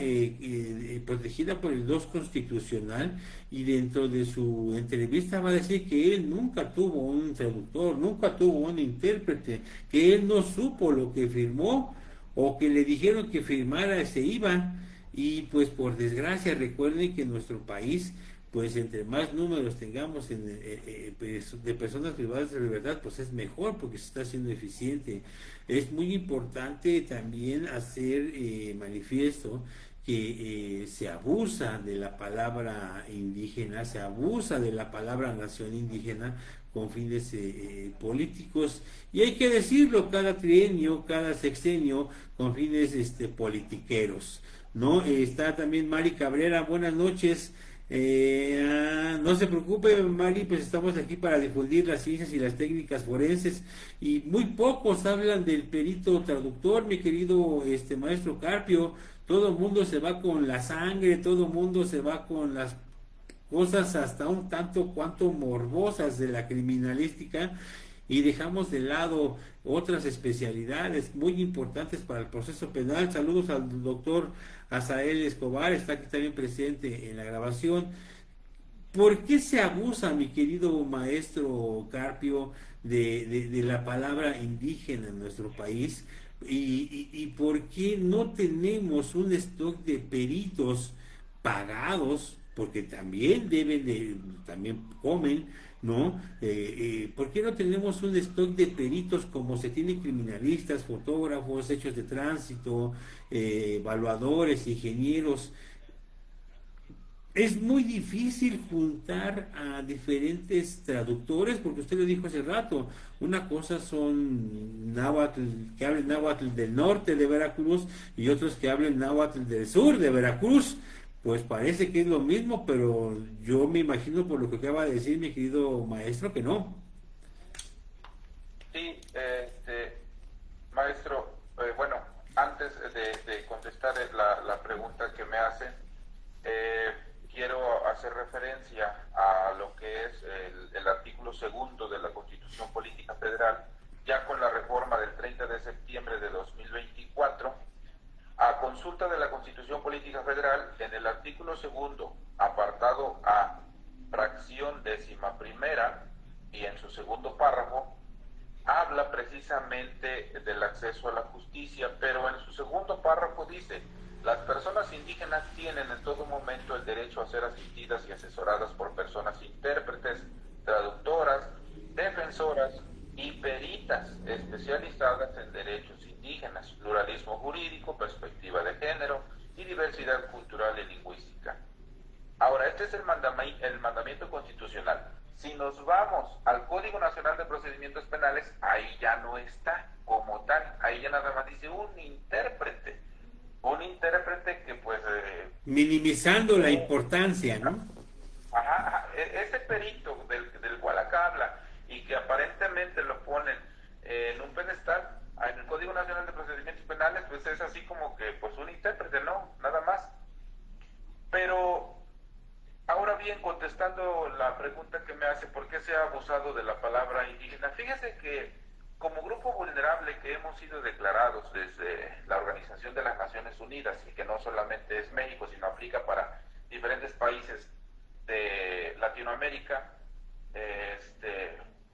protegida por el 2 constitucional, y dentro de su entrevista va a decir que él nunca tuvo un traductor, nunca tuvo un intérprete, que él no supo lo que firmó o que le dijeron que firmara se iba. Y pues por desgracia recuerden que en nuestro país, pues entre más números tengamos de personas privadas de libertad, pues es mejor, porque se está haciendo eficiente. Es muy importante también hacer manifiesto que se abusa de la palabra indígena, se abusa de la palabra nación indígena con fines políticos, y hay que decirlo, cada trienio, cada sexenio, con fines politiqueros, ¿no? Está también Mari Cabrera, buenas noches. No se preocupe, Mari, pues estamos aquí para difundir las ciencias y las técnicas forenses, y muy pocos hablan del perito traductor, mi querido maestro Carpio. Todo el mundo se va con la sangre, todo el mundo se va con las cosas hasta un tanto cuanto morbosas de la criminalística, y dejamos de lado otras especialidades muy importantes para el proceso penal. Saludos al doctor Azael Escobar, está aquí también presente en la grabación. ¿Por qué se abusa, mi querido maestro Carpio, de la palabra indígena en nuestro país? ¿Y por qué no tenemos un stock de peritos pagados? Porque también también comen, ¿no? ¿Por qué no tenemos un stock de peritos como se tiene criminalistas, fotógrafos, hechos de tránsito, evaluadores, ingenieros? Es muy difícil juntar a diferentes traductores, porque usted lo dijo hace rato, una cosa son náhuatl, que hablen náhuatl del norte de Veracruz, y otros que hablen náhuatl del sur de Veracruz. Pues parece que es lo mismo, pero yo me imagino, por lo que acaba de decir mi querido maestro, que no. Sí, maestro, bueno, antes de contestar la pregunta que me hacen, quiero hacer referencia a lo que es el artículo 2 de la Constitución Política Federal, ya con la reforma del 30 de septiembre de 2024, a consulta de la Constitución Política Federal. En el artículo 2, apartado A, fracción 11ª, y en su segundo párrafo, habla precisamente del acceso a la justicia, pero en su segundo párrafo dice: las personas indígenas tienen en todo momento el derecho a ser asistidas y asesoradas por personas intérpretes, traductoras, defensoras y peritas especializadas en derechos indígenas, pluralismo jurídico, perspectiva de género y diversidad cultural y lingüística. Ahora, este es el mandamiento constitucional. Si nos vamos al Código Nacional de Procedimientos Penales, ahí ya no está como tal, ahí ya nada más dice un intérprete que pues... minimizando la importancia, ¿no? Ajá, ese perito del cual acá habla, y que aparentemente lo ponen en un pedestal en el Código Nacional de Procedimientos Penales, pues es así como que pues un intérprete, ¿no? Nada más. Pero ahora bien, contestando la pregunta que me hace, ¿por qué se ha abusado de la palabra indígena? Fíjese que como grupo vulnerable que hemos sido declarados desde la Organización de las Naciones Unidas, y que no solamente es México, sino aplica para diferentes países de Latinoamérica,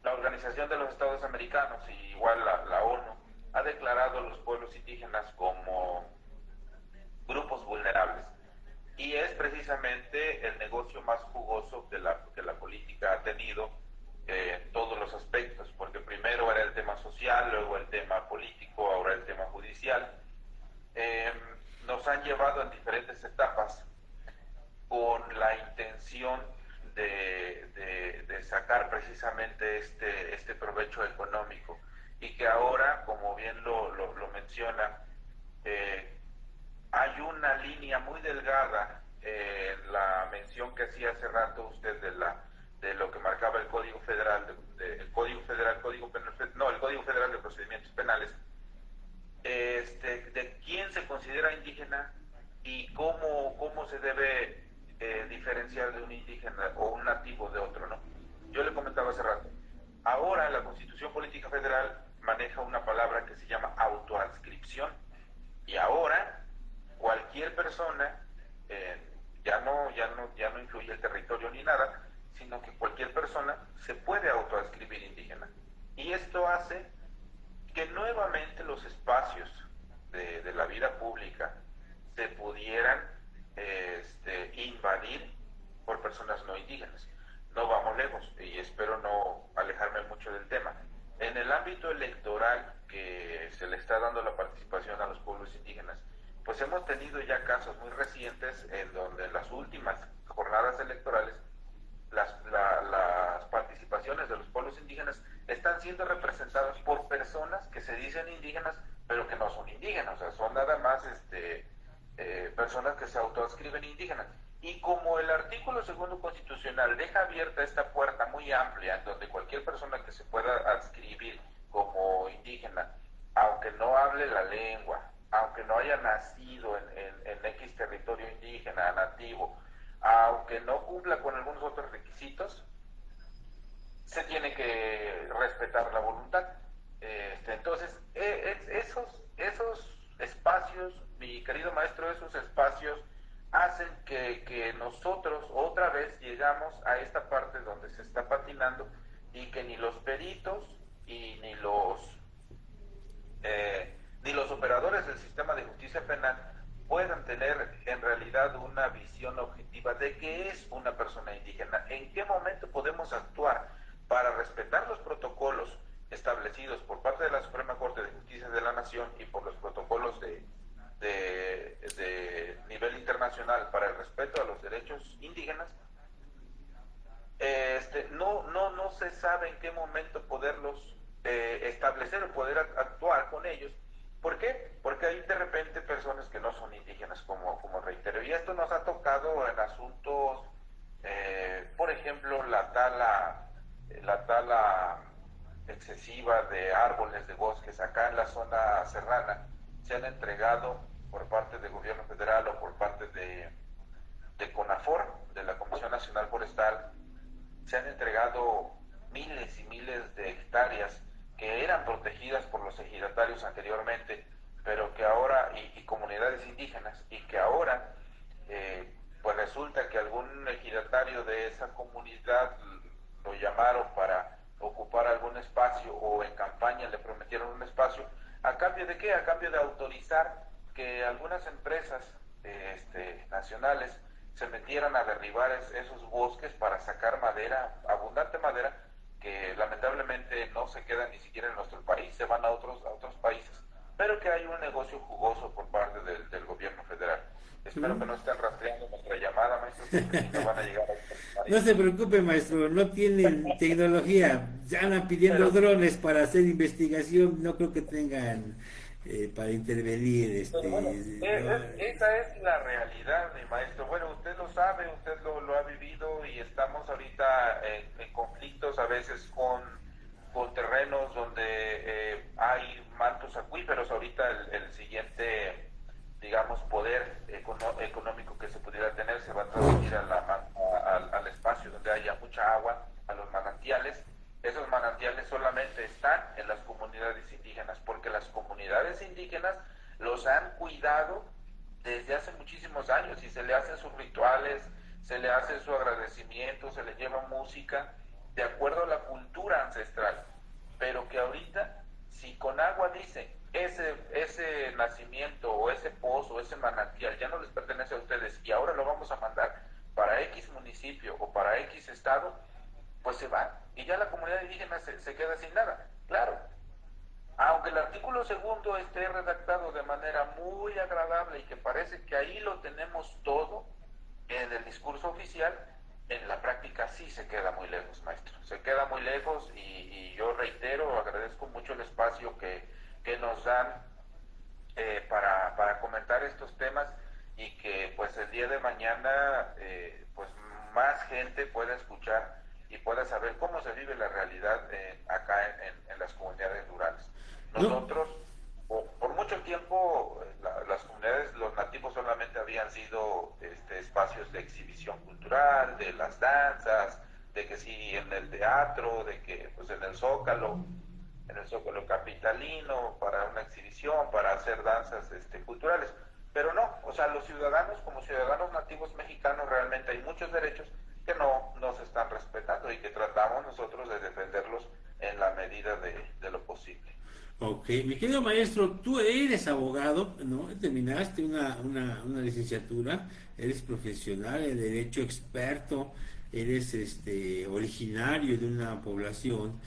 la Organización de los Estados Americanos y igual la ONU ha declarado a los pueblos indígenas como grupos vulnerables. Y es precisamente el negocio más jugoso que la política ha tenido en todos los aspectos, porque primero era el tema social, luego el tema político, ahora el tema judicial. Nos han llevado en diferentes etapas con la intención de sacar precisamente este provecho económico, y que ahora, como bien lo menciona, hay una línea muy delgada en la mención que hacía hace rato usted de lo que marcaba el Código Federal, el Código Federal de Procedimientos Penales, de quién se considera indígena y cómo se debe diferenciar de un indígena o un nativo de otro, ¿no? Yo le comentaba hace rato, ahora la Constitución Política Federal maneja una palabra que se llama autoadscripción, y ahora cualquier persona, ya no influye el territorio ni nada, sino que cualquier persona se puede autoadscribir indígena. Y esto hace que nuevamente los espacios de la vida pública se pudieran invadir por personas no indígenas. No vamos lejos, y espero no alejarme mucho del tema. En el ámbito electoral que se le está dando la participación a los pueblos indígenas, pues hemos tenido ya casos muy recientes en donde en las últimas jornadas electorales las participaciones de los pueblos indígenas están siendo representadas por personas que se dicen indígenas, pero que no son indígenas, o sea, son nada más personas que se autoadscriben indígenas. Y como el artículo 2 constitucional deja abierta esta puerta muy amplia, en donde cualquier persona que se pueda adscribir como indígena, aunque no hable la lengua, aunque no haya nacido en X territorio indígena, nativo, aunque no cumpla con algunos otros requisitos, se tiene que respetar la voluntad. Entonces, esos espacios, mi querido maestro, esos espacios hacen que nosotros otra vez llegamos a esta parte donde se está patinando, y que ni los peritos y ni los operadores del sistema de justicia penal puedan tener en realidad una visión objetiva de qué es una persona indígena, en qué momento podemos actuar para respetar los protocolos establecidos por parte de la Suprema Corte de Justicia de la Nación y por los protocolos de nivel internacional para el respeto a los derechos indígenas. No se sabe en qué momento poderlos establecer o poder actuar con ellos. ¿Por qué? Porque hay de repente personas que no son indígenas, como reitero, y esto nos ha tocado en asuntos, por ejemplo, la tala excesiva de árboles, de bosques. Acá en la zona serrana se han entregado por parte del gobierno federal o por parte de CONAFOR, de la Comisión Nacional Forestal, se han entregado miles y miles de hectáreas que eran protegidas por los ejidatarios anteriormente, pero que ahora, y comunidades indígenas, y que ahora pues resulta que algún ejidatario de esa comunidad lo llamaron para ocupar algún espacio, o en campaña le prometieron un espacio. ¿A cambio de qué? A cambio de autorizar que algunas empresas nacionales se metieran a derribar esos bosques para sacar madera, abundante madera, que lamentablemente no se queda ni siquiera en nuestro país, se van a otros países, pero que hay un negocio jugoso por parte del gobierno federal. Espero que no estén rastreando nuestra llamada, maestro, porque no van a llegar a... No se preocupe, maestro, no tienen tecnología, ya andan pidiendo drones para hacer investigación, no creo que tengan para intervenir. Bueno, esa es la realidad, mi maestro. Bueno, usted lo sabe, usted lo ha vivido, y estamos ahorita en conflictos a veces con terrenos donde hay mantos acuíferos. Ahorita el siguiente, digamos, poder económico que se pudiera tener se va a transmitir al espacio donde haya mucha agua, a los manantiales. esos manantiales solamente están en las comunidades indígenas, porque las comunidades indígenas los han cuidado desde hace muchísimos años y se le hacen sus rituales, se le hace su agradecimiento, se le lleva música de acuerdo a la cultura ancestral, pero que ahorita, si Conagua dice ese nacimiento o ese pozo o ese manantial ya no les pertenece a ustedes y ahora lo vamos a mandar para X municipio o para X estado, pues se van y ya la comunidad indígena se queda sin nada. Claro, aunque el artículo segundo esté redactado de manera muy agradable y que parece que ahí lo tenemos todo en el discurso oficial, en la práctica sí se queda muy lejos, maestro. Se queda muy lejos y yo reitero, agradezco mucho el espacio que nos dan para comentar estos temas y que pues el día de mañana pues más gente pueda escuchar y pueda saber cómo se vive la realidad acá en las comunidades rurales. Nosotros, por mucho tiempo, las comunidades, los nativos solamente habían sido espacios de exhibición cultural, de las danzas, de que sí en el teatro, de que pues en el Zócalo capitalino, para una exhibición, para hacer danzas culturales. Pero no, o sea, los ciudadanos, como ciudadanos nativos mexicanos, realmente hay muchos derechos que no se están respetando y que tratamos nosotros de defenderlos en la medida de lo posible. Ok, mi querido maestro, tú eres abogado, ¿no? Terminaste una licenciatura, eres profesional en derecho, experto, eres originario de una población,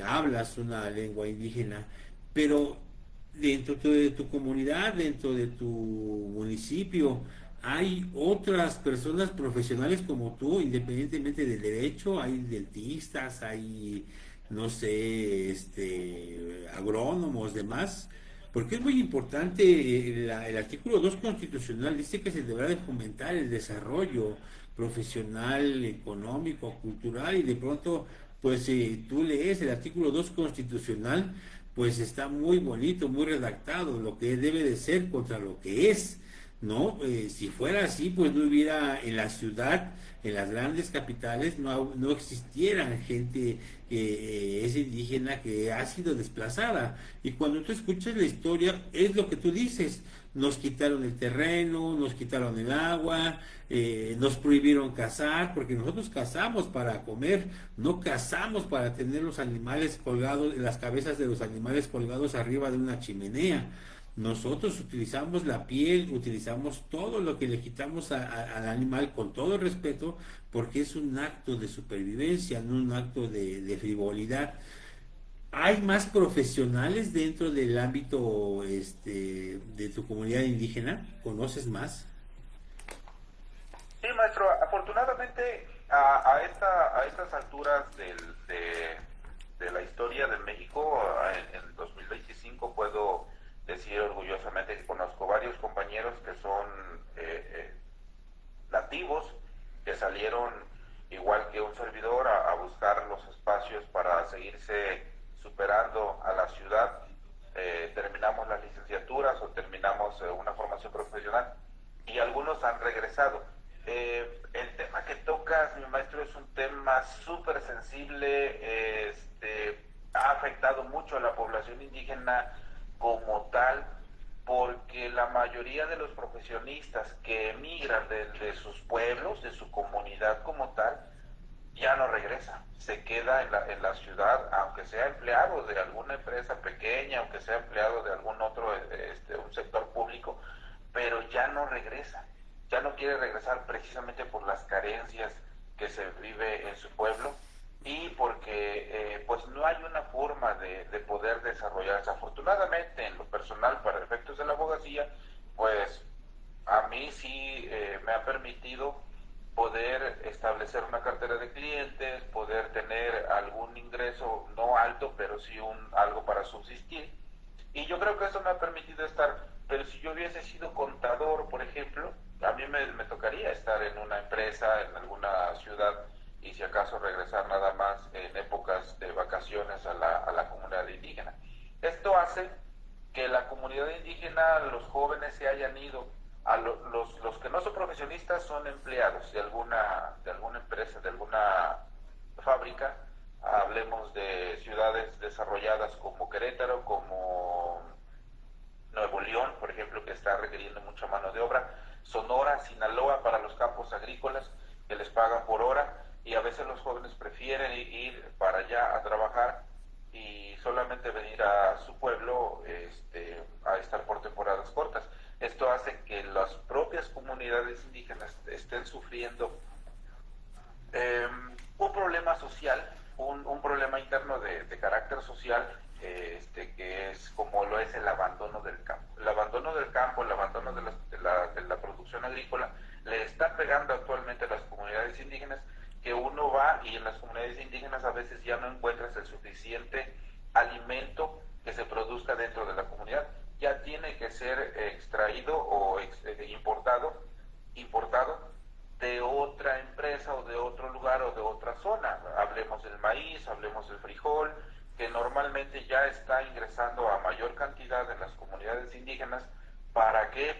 hablas una lengua indígena, pero dentro de tu comunidad, dentro de tu municipio, hay otras personas profesionales como tú, independientemente del derecho, hay dentistas, hay no sé, agrónomos, demás, porque es muy importante, el artículo 2 constitucional dice que se deberá de fomentar el desarrollo profesional, económico, cultural, y de pronto, pues si tú lees el artículo 2 constitucional, pues está muy bonito, muy redactado, lo que debe de ser contra lo que es. ¿No? Si fuera así, pues no hubiera en la ciudad, en las grandes capitales, no existieran gente que es indígena, que ha sido desplazada. Y cuando tú escuchas la historia, es lo que tú dices. Nos quitaron el terreno, nos quitaron el agua, nos prohibieron cazar, porque nosotros cazamos para comer, no cazamos para tener los animales colgados, las cabezas de los animales colgados arriba de una chimenea. Nosotros utilizamos la piel, utilizamos todo lo que le quitamos al animal con todo respeto, porque es un acto de supervivencia, no un acto de frivolidad. ¿Hay más profesionales dentro del ámbito de tu comunidad indígena? ¿Conoces más? Sí, maestro, afortunadamente a estas alturas de la historia de México, en 2025 puedo decir orgullosamente que conozco varios compañeros que son nativos, que salieron igual que un servidor a buscar los espacios para seguirse superando a la ciudad. Terminamos las licenciaturas o terminamos una formación profesional y algunos han regresado. El tema que tocas, mi maestro, es un tema súper sensible, ha afectado mucho a la población indígena como tal, porque la mayoría de los profesionistas que emigran de sus pueblos, de su comunidad como tal, ya no regresa, se queda en la ciudad, aunque sea empleado de alguna empresa pequeña, aunque sea empleado de algún otro un sector público, pero ya no regresa, ya no quiere regresar precisamente por las carencias que se vive en su pueblo y porque pues no hay una forma de poder desarrollarse. Afortunadamente, en lo personal, para efectos de la abogacía, pues a mí sí me ha permitido poder establecer una cartera de clientes, poder tener algún ingreso, no alto, pero sí algo para subsistir. Y yo creo que eso me ha permitido estar, pero si yo hubiese sido contador, por ejemplo, a mí me tocaría estar en una empresa, en alguna ciudad, y si acaso regresar nada más en épocas de vacaciones a la comunidad indígena. Esto hace que la comunidad indígena, los jóvenes se hayan ido, los que no son profesionistas son empleados de alguna empresa, de alguna fábrica, hablemos de ciudades desarrolladas como Querétaro, como Nuevo León, por ejemplo, que está requiriendo mucha mano de obra, Sonora, Sinaloa, para los campos agrícolas, que les pagan por hora, y a veces los jóvenes prefieren ir para allá a trabajar y solamente venir a su pueblo a estar por temporadas cortas. Esto hace que las propias comunidades indígenas estén sufriendo un problema social, un problema interno de carácter social, que es como lo es el abandono del campo. El abandono del campo, el abandono de la producción agrícola, le está pegando actualmente a las comunidades indígenas, que uno va y en las comunidades indígenas a veces ya no encuentras el suficiente alimento que se produzca dentro de la comunidad. Ya tiene que ser extraído o importado de otra empresa o de otro lugar o de otra zona. Hablemos del maíz, hablemos del frijol, que normalmente ya está ingresando a mayor cantidad en las comunidades indígenas. ¿Para qué?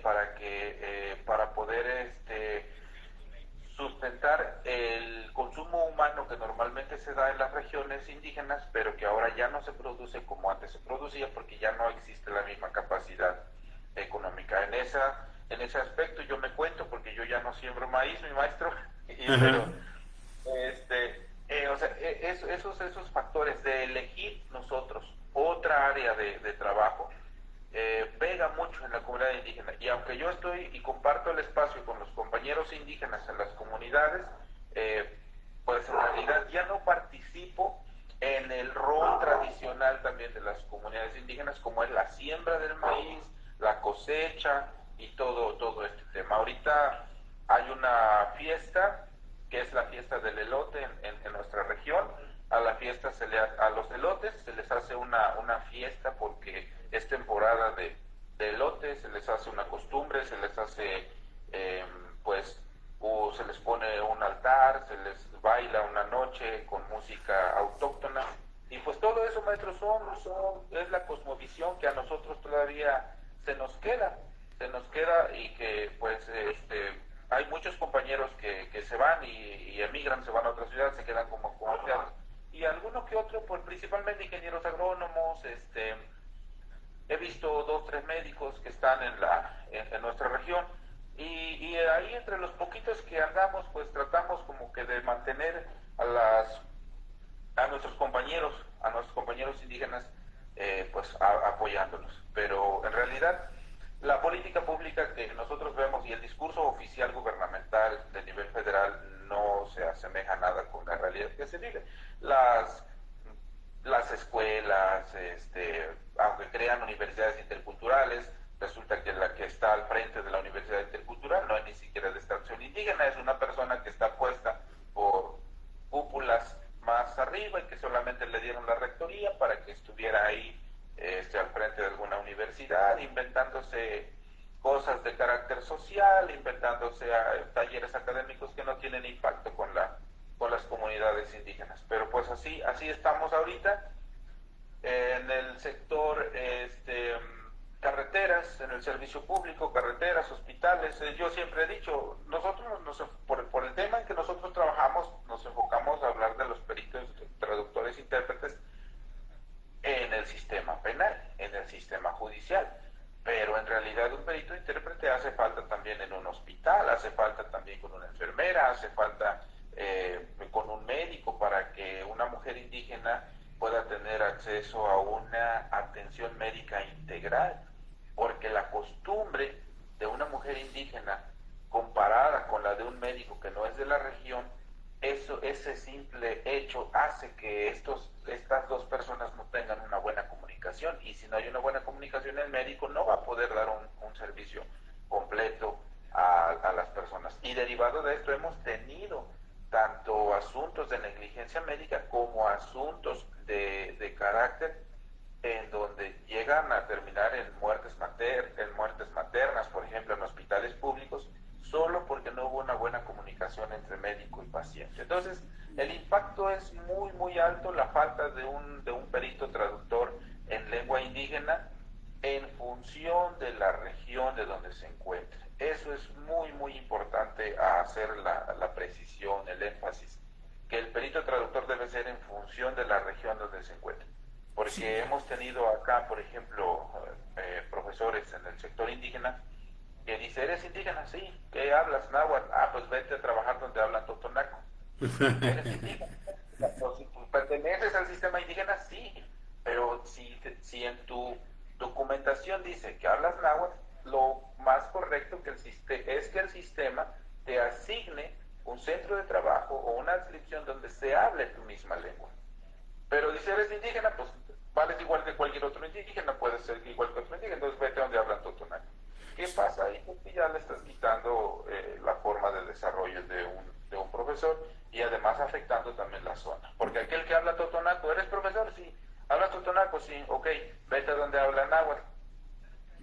Para poder sustentar el consumo humano que normalmente se da en las regiones indígenas, pero que ahora ya no se produce como antes se producía, porque ya no existe la misma capacidad económica. En ese aspecto yo me cuento, porque yo ya no siembro maíz, mi maestro, pero esos factores de elegir nosotros otra área de trabajo pega mucho en la comunidad indígena. Y aunque yo estoy y comparto el espacio con los compañeros indígenas en las comunidades, pues en realidad ya no participo en el rol tradicional también de las comunidades indígenas, como es la siembra del maíz, la cosecha y todo este tema. Ahorita hay una fiesta, que es la fiesta del elote en nuestra región. A los elotes se les hace una fiesta, porque es temporada de elotes, se les hace una costumbre, se les hace se les pone un altar, se les baila una noche con música autóctona, y pues todo eso, maestro, es la cosmovisión que a nosotros todavía se nos queda, y que pues hay muchos compañeros que se van y emigran, se van a otra ciudad, se quedan como empleados, y alguno que otro, pues principalmente ingenieros agrónomos. He visto 2, 3 médicos que están en nuestra región, y ahí entre los poquitos que andamos, pues tratamos como que de mantener a nuestros compañeros indígenas, apoyándolos. Pero en realidad la política pública que nosotros vemos y el discurso oficial gubernamental de nivel federal no se asemeja nada con la realidad que se vive. Las escuelas, aunque crean universidades interculturales, resulta que la que está al frente de la universidad intercultural no es ni siquiera de extracción indígena, es una persona que está puesta por cúpulas más arriba y que solamente le dieron la rectoría para que estuviera ahí al frente de alguna universidad, inventándose cosas de carácter social, inventándose talleres académicos que no tienen impacto con las comunidades indígenas. Pero pues así estamos ahorita en el sector carreteras, en el servicio público, carreteras, hospitales. Yo siempre he dicho, nosotros por el tema en que nosotros trabajamos, nos enfocamos a hablar de los peritos, traductores, intérpretes en el sistema penal, en el sistema judicial. Pero en realidad un perito intérprete hace falta también en un hospital, hace falta también con una enfermera, hace falta con un médico, para que una mujer indígena pueda tener acceso a una atención médica integral, porque la costumbre de una mujer indígena comparada con la de un médico que no es de la región, ese simple hecho hace que estas dos personas no tengan una buena comunicación, y si no hay una buena comunicación, el médico no va a poder dar un servicio completo a las personas. Y derivado de esto hemos tenido tanto asuntos de negligencia médica como asuntos de carácter en donde llegan a terminar en muertes maternas, por ejemplo, en hospitales públicos, solo porque no hubo una buena comunicación entre médico y paciente. Entonces, el impacto es muy, muy alto, la falta de un perito traductor en lengua indígena en función de la región de donde se encuentre. Eso es muy, muy importante a hacer la precisión, el énfasis, que el perito traductor debe ser en función de la región donde se encuentre. Porque hemos tenido acá, por ejemplo, profesores en el sector indígena que dice, ¿eres indígena? Sí. ¿Qué hablas, náhuatl? Ah, pues vete a trabajar donde hablan totonaco. ¿Eres indígena? Pues, si perteneces al sistema indígena, sí. Pero si en tu documentación dice que hablas náhuatl, lo más correcto es que el sistema te asigne un centro de trabajo o una adscripción donde se hable tu misma lengua. Pero si eres indígena, pues vales igual que cualquier otro indígena, puedes ser igual que otro indígena, entonces vete donde hablan totonaco. ¿Qué pasa ahí? Porque ya le estás quitando la forma de desarrollo de un profesor y además afectando también la zona. Porque aquel que habla totonaco, ¿eres profesor? Sí. ¿Hablas totonaco? Sí. Ok, vete a donde habla náhuatl.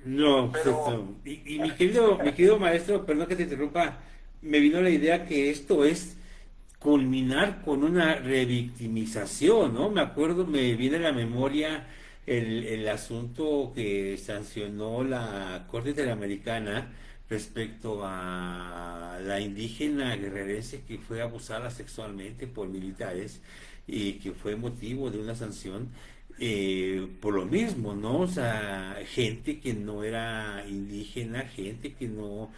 No, pues Pero esto. Y mi querido maestro, perdón que te interrumpa, me vino la idea que esto es culminar con una revictimización, ¿no? Me acuerdo, me viene a la memoria el asunto que sancionó la Corte Interamericana respecto a la indígena guerrerense que fue abusada sexualmente por militares y que fue motivo de una sanción por lo mismo, ¿no? O sea, gente que no era indígena, gente que no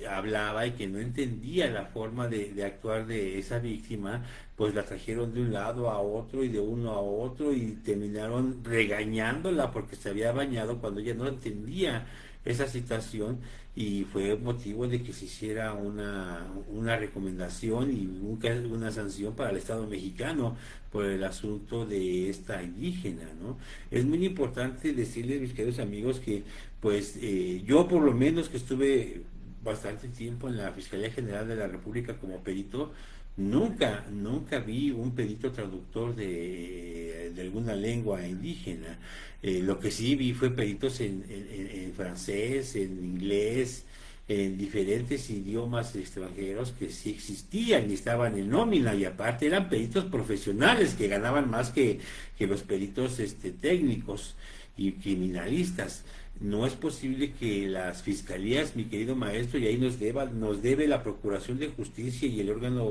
hablaba y que no entendía la forma de actuar de esa víctima, pues la trajeron de un lado a otro y de uno a otro y terminaron regañándola porque se había bañado cuando ella no entendía esa situación y fue motivo de que se hiciera una recomendación y una sanción para el Estado mexicano por el asunto de esta indígena, ¿no? Es muy importante decirles, mis queridos amigos, que pues yo por lo menos que estuve bastante tiempo en la Fiscalía General de la República como perito, nunca vi un perito traductor de alguna lengua indígena. Lo que sí vi fue peritos en francés, en inglés, en diferentes idiomas extranjeros que sí existían y estaban en nómina y aparte eran peritos profesionales que ganaban más que los peritos técnicos y criminalistas. No es posible que las fiscalías, mi querido maestro, y ahí nos debe la Procuración de Justicia y el órgano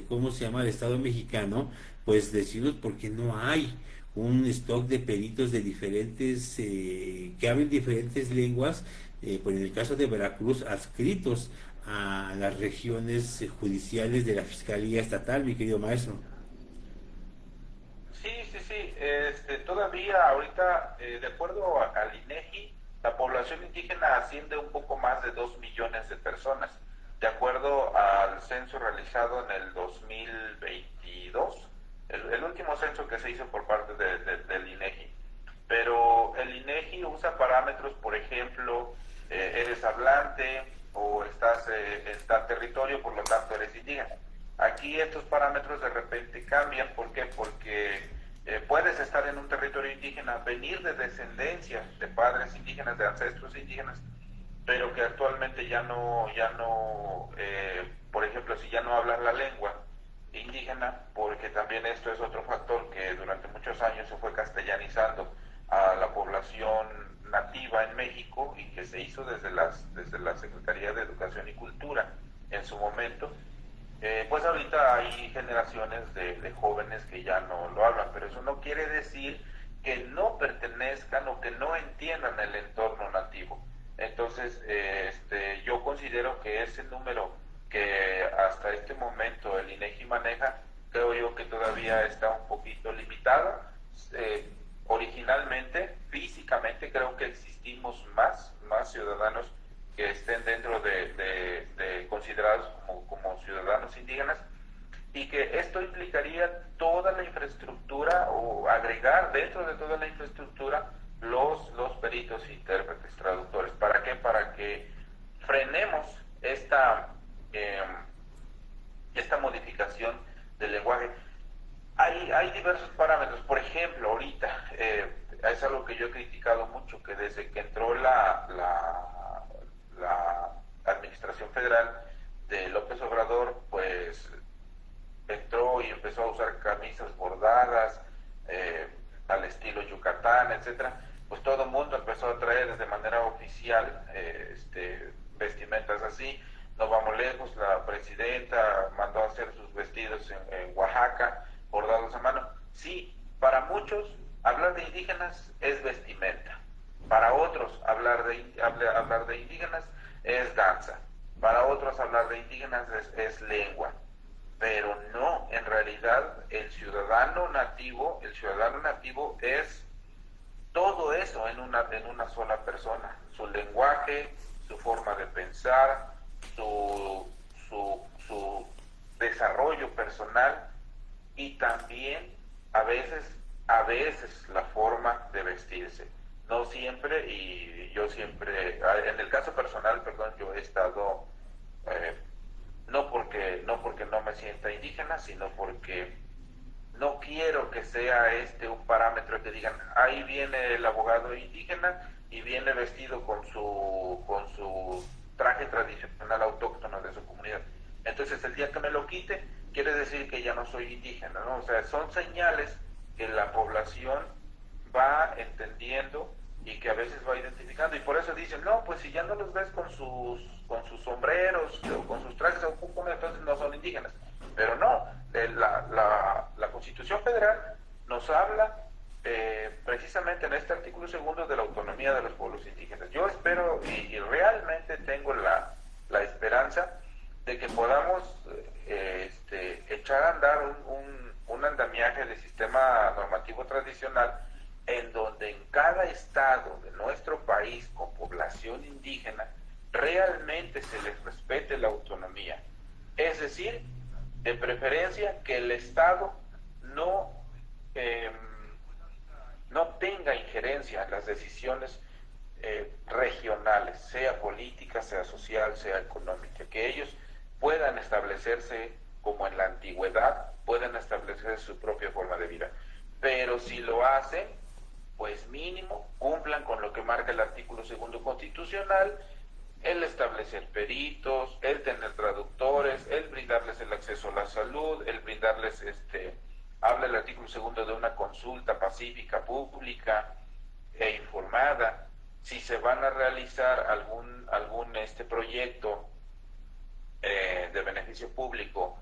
¿cómo se llama? El Estado mexicano, pues decirnos por qué no hay un stock de peritos de diferentes, que hablen diferentes lenguas, pues en el caso de Veracruz, adscritos a las regiones judiciales de la Fiscalía Estatal, mi querido maestro. sí, sí, sí. Todavía ahorita, de acuerdo al INEGI, la población indígena asciende un poco más de 2 millones de personas. De acuerdo al censo realizado en el 2022, el último censo que se hizo por parte del INEGI. Pero el INEGI usa parámetros, por ejemplo, eres hablante o estás en tal territorio, por lo tanto eres indígena. Aquí estos parámetros de repente cambian. ¿Por qué? Porque puedes estar en un territorio indígena, venir de descendencia de padres indígenas, de ancestros indígenas, pero que actualmente por ejemplo, si ya no hablas la lengua indígena, porque también esto es otro factor que durante muchos años se fue castellanizando a la población nativa en México y que se hizo desde la Secretaría de Educación y Cultura en su momento. Pues ahorita hay generaciones de jóvenes que ya no lo hablan, pero eso no quiere decir que no pertenezcan o que no entiendan el entorno nativo. Entonces, yo considero que ese número que hasta este momento el INEGI maneja, creo yo que todavía está un poquito limitado. Originalmente, físicamente, creo que existimos más ciudadanos que estén dentro de considerados como ciudadanos indígenas, y que esto implicaría toda la infraestructura o agregar dentro de toda la infraestructura los peritos, intérpretes, traductores. ¿Para qué? Para que frenemos esta modificación del lenguaje. Hay diversos parámetros. Por ejemplo, ahorita es algo que yo he criticado mucho, que desde que entró la administración federal de López Obrador, pues entró y empezó a usar camisas bordadas al estilo Yucatán, etcétera. Pues todo el mundo empezó a traer de manera oficial vestimentas así. No vamos lejos, la presidenta mandó a hacer sus vestidos en Oaxaca, bordados a mano. Sí, para muchos hablar de indígenas es vestimenta, para otros hablar de indígenas es danza, para otros hablar de indígenas es lengua, pero no, en realidad el ciudadano nativo es todo eso en una sola persona, su lenguaje, su forma de pensar, su desarrollo personal y también a veces la forma de vestirse. No siempre, y yo siempre, en el caso personal, perdón, yo he estado, no porque no me sienta indígena, sino porque no quiero que sea un parámetro que digan, ahí viene el abogado indígena y viene vestido con su traje tradicional autóctono de su comunidad. Entonces el día que me lo quite, quiere decir que ya no soy indígena, ¿no? O sea, son señales que la población va entendiendo y que a veces va identificando, y por eso dicen, no, pues si ya no los ves con sus sombreros o con sus trajes autóctonos, entonces no son indígenas. Pero no, la Constitución Federal nos habla precisamente en este artículo segundo de la autonomía de los pueblos indígenas. Yo espero y realmente tengo la esperanza de que podamos echar a andar un andamiaje de sistema normativo tradicional en donde en cada estado de nuestro país con población indígena realmente se les respete la autonomía. Es decir, de preferencia que el Estado no tenga injerencia en las decisiones regionales, sea política, sea social, sea económica, que ellos puedan establecerse como en la antigüedad, puedan establecer su propia forma de vida. Pero si lo hacen, pues mínimo cumplan con lo que marca el artículo segundo constitucional, el establecer peritos, el tener traductores, el brindarles el acceso a la salud, el brindarles, habla el artículo segundo de una consulta pacífica, pública e informada. Si se van a realizar algún proyecto de beneficio público,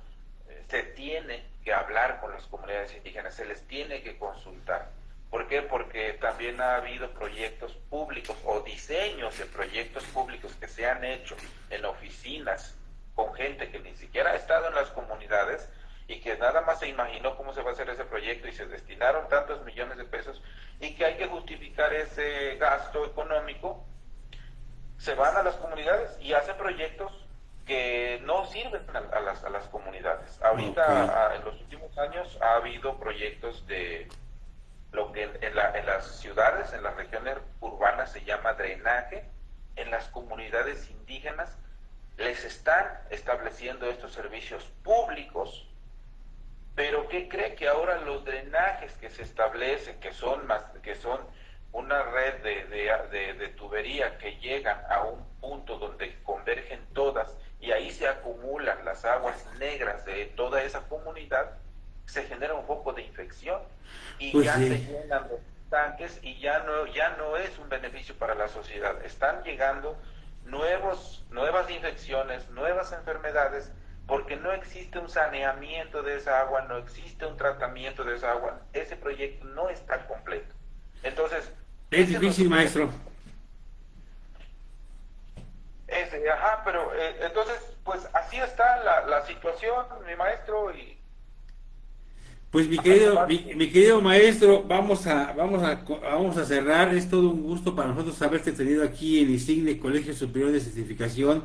se tiene que hablar con las comunidades indígenas, se les tiene que consultar. ¿Por qué? Porque también ha habido proyectos públicos o diseños de proyectos públicos que se han hecho en oficinas con gente que ni siquiera ha estado en las comunidades y que nada más se imaginó cómo se va a hacer ese proyecto y se destinaron tantos millones de pesos y que hay que justificar ese gasto económico. Se van a las comunidades y hacen proyectos que no sirven a las comunidades. Ahorita, en los últimos años, ha habido proyectos de lo que en las ciudades, en las regiones urbanas se llama drenaje. En las comunidades indígenas les están estableciendo estos servicios públicos, pero ¿qué cree? Que ahora los drenajes que se establecen, que son una red de tubería que llegan a un punto donde convergen todas y ahí se acumulan las aguas negras de toda esa comunidad, se genera un foco de infección y pues ya se llenan los tanques y ya no es un beneficio para la sociedad. Están llegando nuevas infecciones, nuevas enfermedades, porque no existe un saneamiento de esa agua, no existe un tratamiento de esa agua. Ese proyecto no está completo. Entonces, es difícil, maestro. Pero entonces, pues así está la situación, mi maestro. Y pues mi querido maestro, vamos a cerrar. Es todo un gusto para nosotros haberte tenido aquí en ISIGNE, Colegio Superior de Certificación.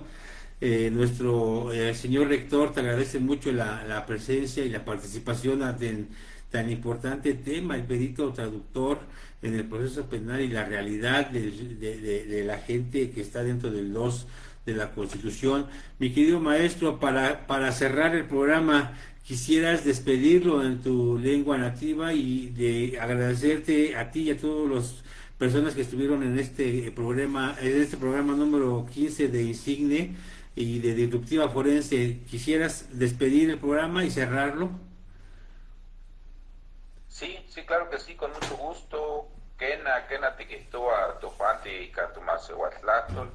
Nuestro señor rector te agradece mucho la presencia y la participación en tan importante tema, el perito traductor en el proceso penal y la realidad de la gente que está dentro del 2 de la Constitución. Mi querido maestro, para cerrar el programa, quisieras despedirlo en tu lengua nativa y de agradecerte a ti y a todas las personas que estuvieron en este programa número 15 de ISIGNE y de Disruptiva Forense. ¿Quisieras despedir el programa y cerrarlo? Sí, claro que sí, con mucho gusto. Kena tiquitoa tofante catumase huatlatol.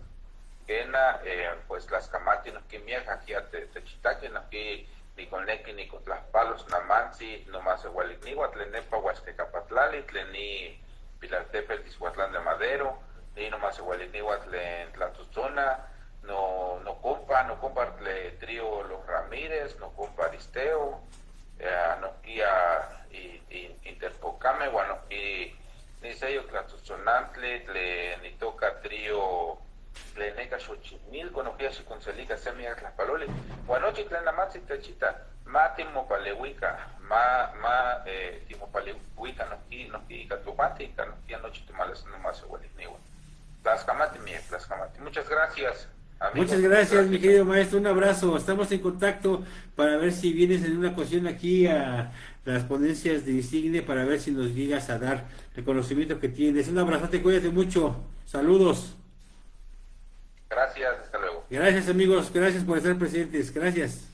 Kena, pues las camatis que miaja aquí te chitaque, que Niconlequi, Nicotlapalos, Namansi, Nomás Igualicnigua, Tlenepa, Huasquecapatlali, Tleni, Pilartepel, Tishuatlán de Madero, ni Nomás Igualicnigua, Tlen Tlantuzona, no compa trío Los Ramírez, no compa Aristeo, no guía Interpocame, bueno, y ni sello Tlantuzonantle, ni toca trío Tleneca Xochimilco, no guía Xiconcelica, Semia Tlaspaloli, Guanochi, Tlenamatzi, Techita, Timo Palehuica, Timo Palehuica, no guía Catumática, no guía Noche Tomales, nomás Igualicnigua. Tlaxcamati. Muchas gracias. Amigos, muchas gracias, mi querido maestro, un abrazo, estamos en contacto para ver si vienes en una ocasión aquí a las ponencias de Insigne para ver si nos llegas a dar el conocimiento que tienes. Un abrazote, cuídate mucho, saludos. Gracias, hasta luego. Gracias amigos, gracias por estar presentes, gracias.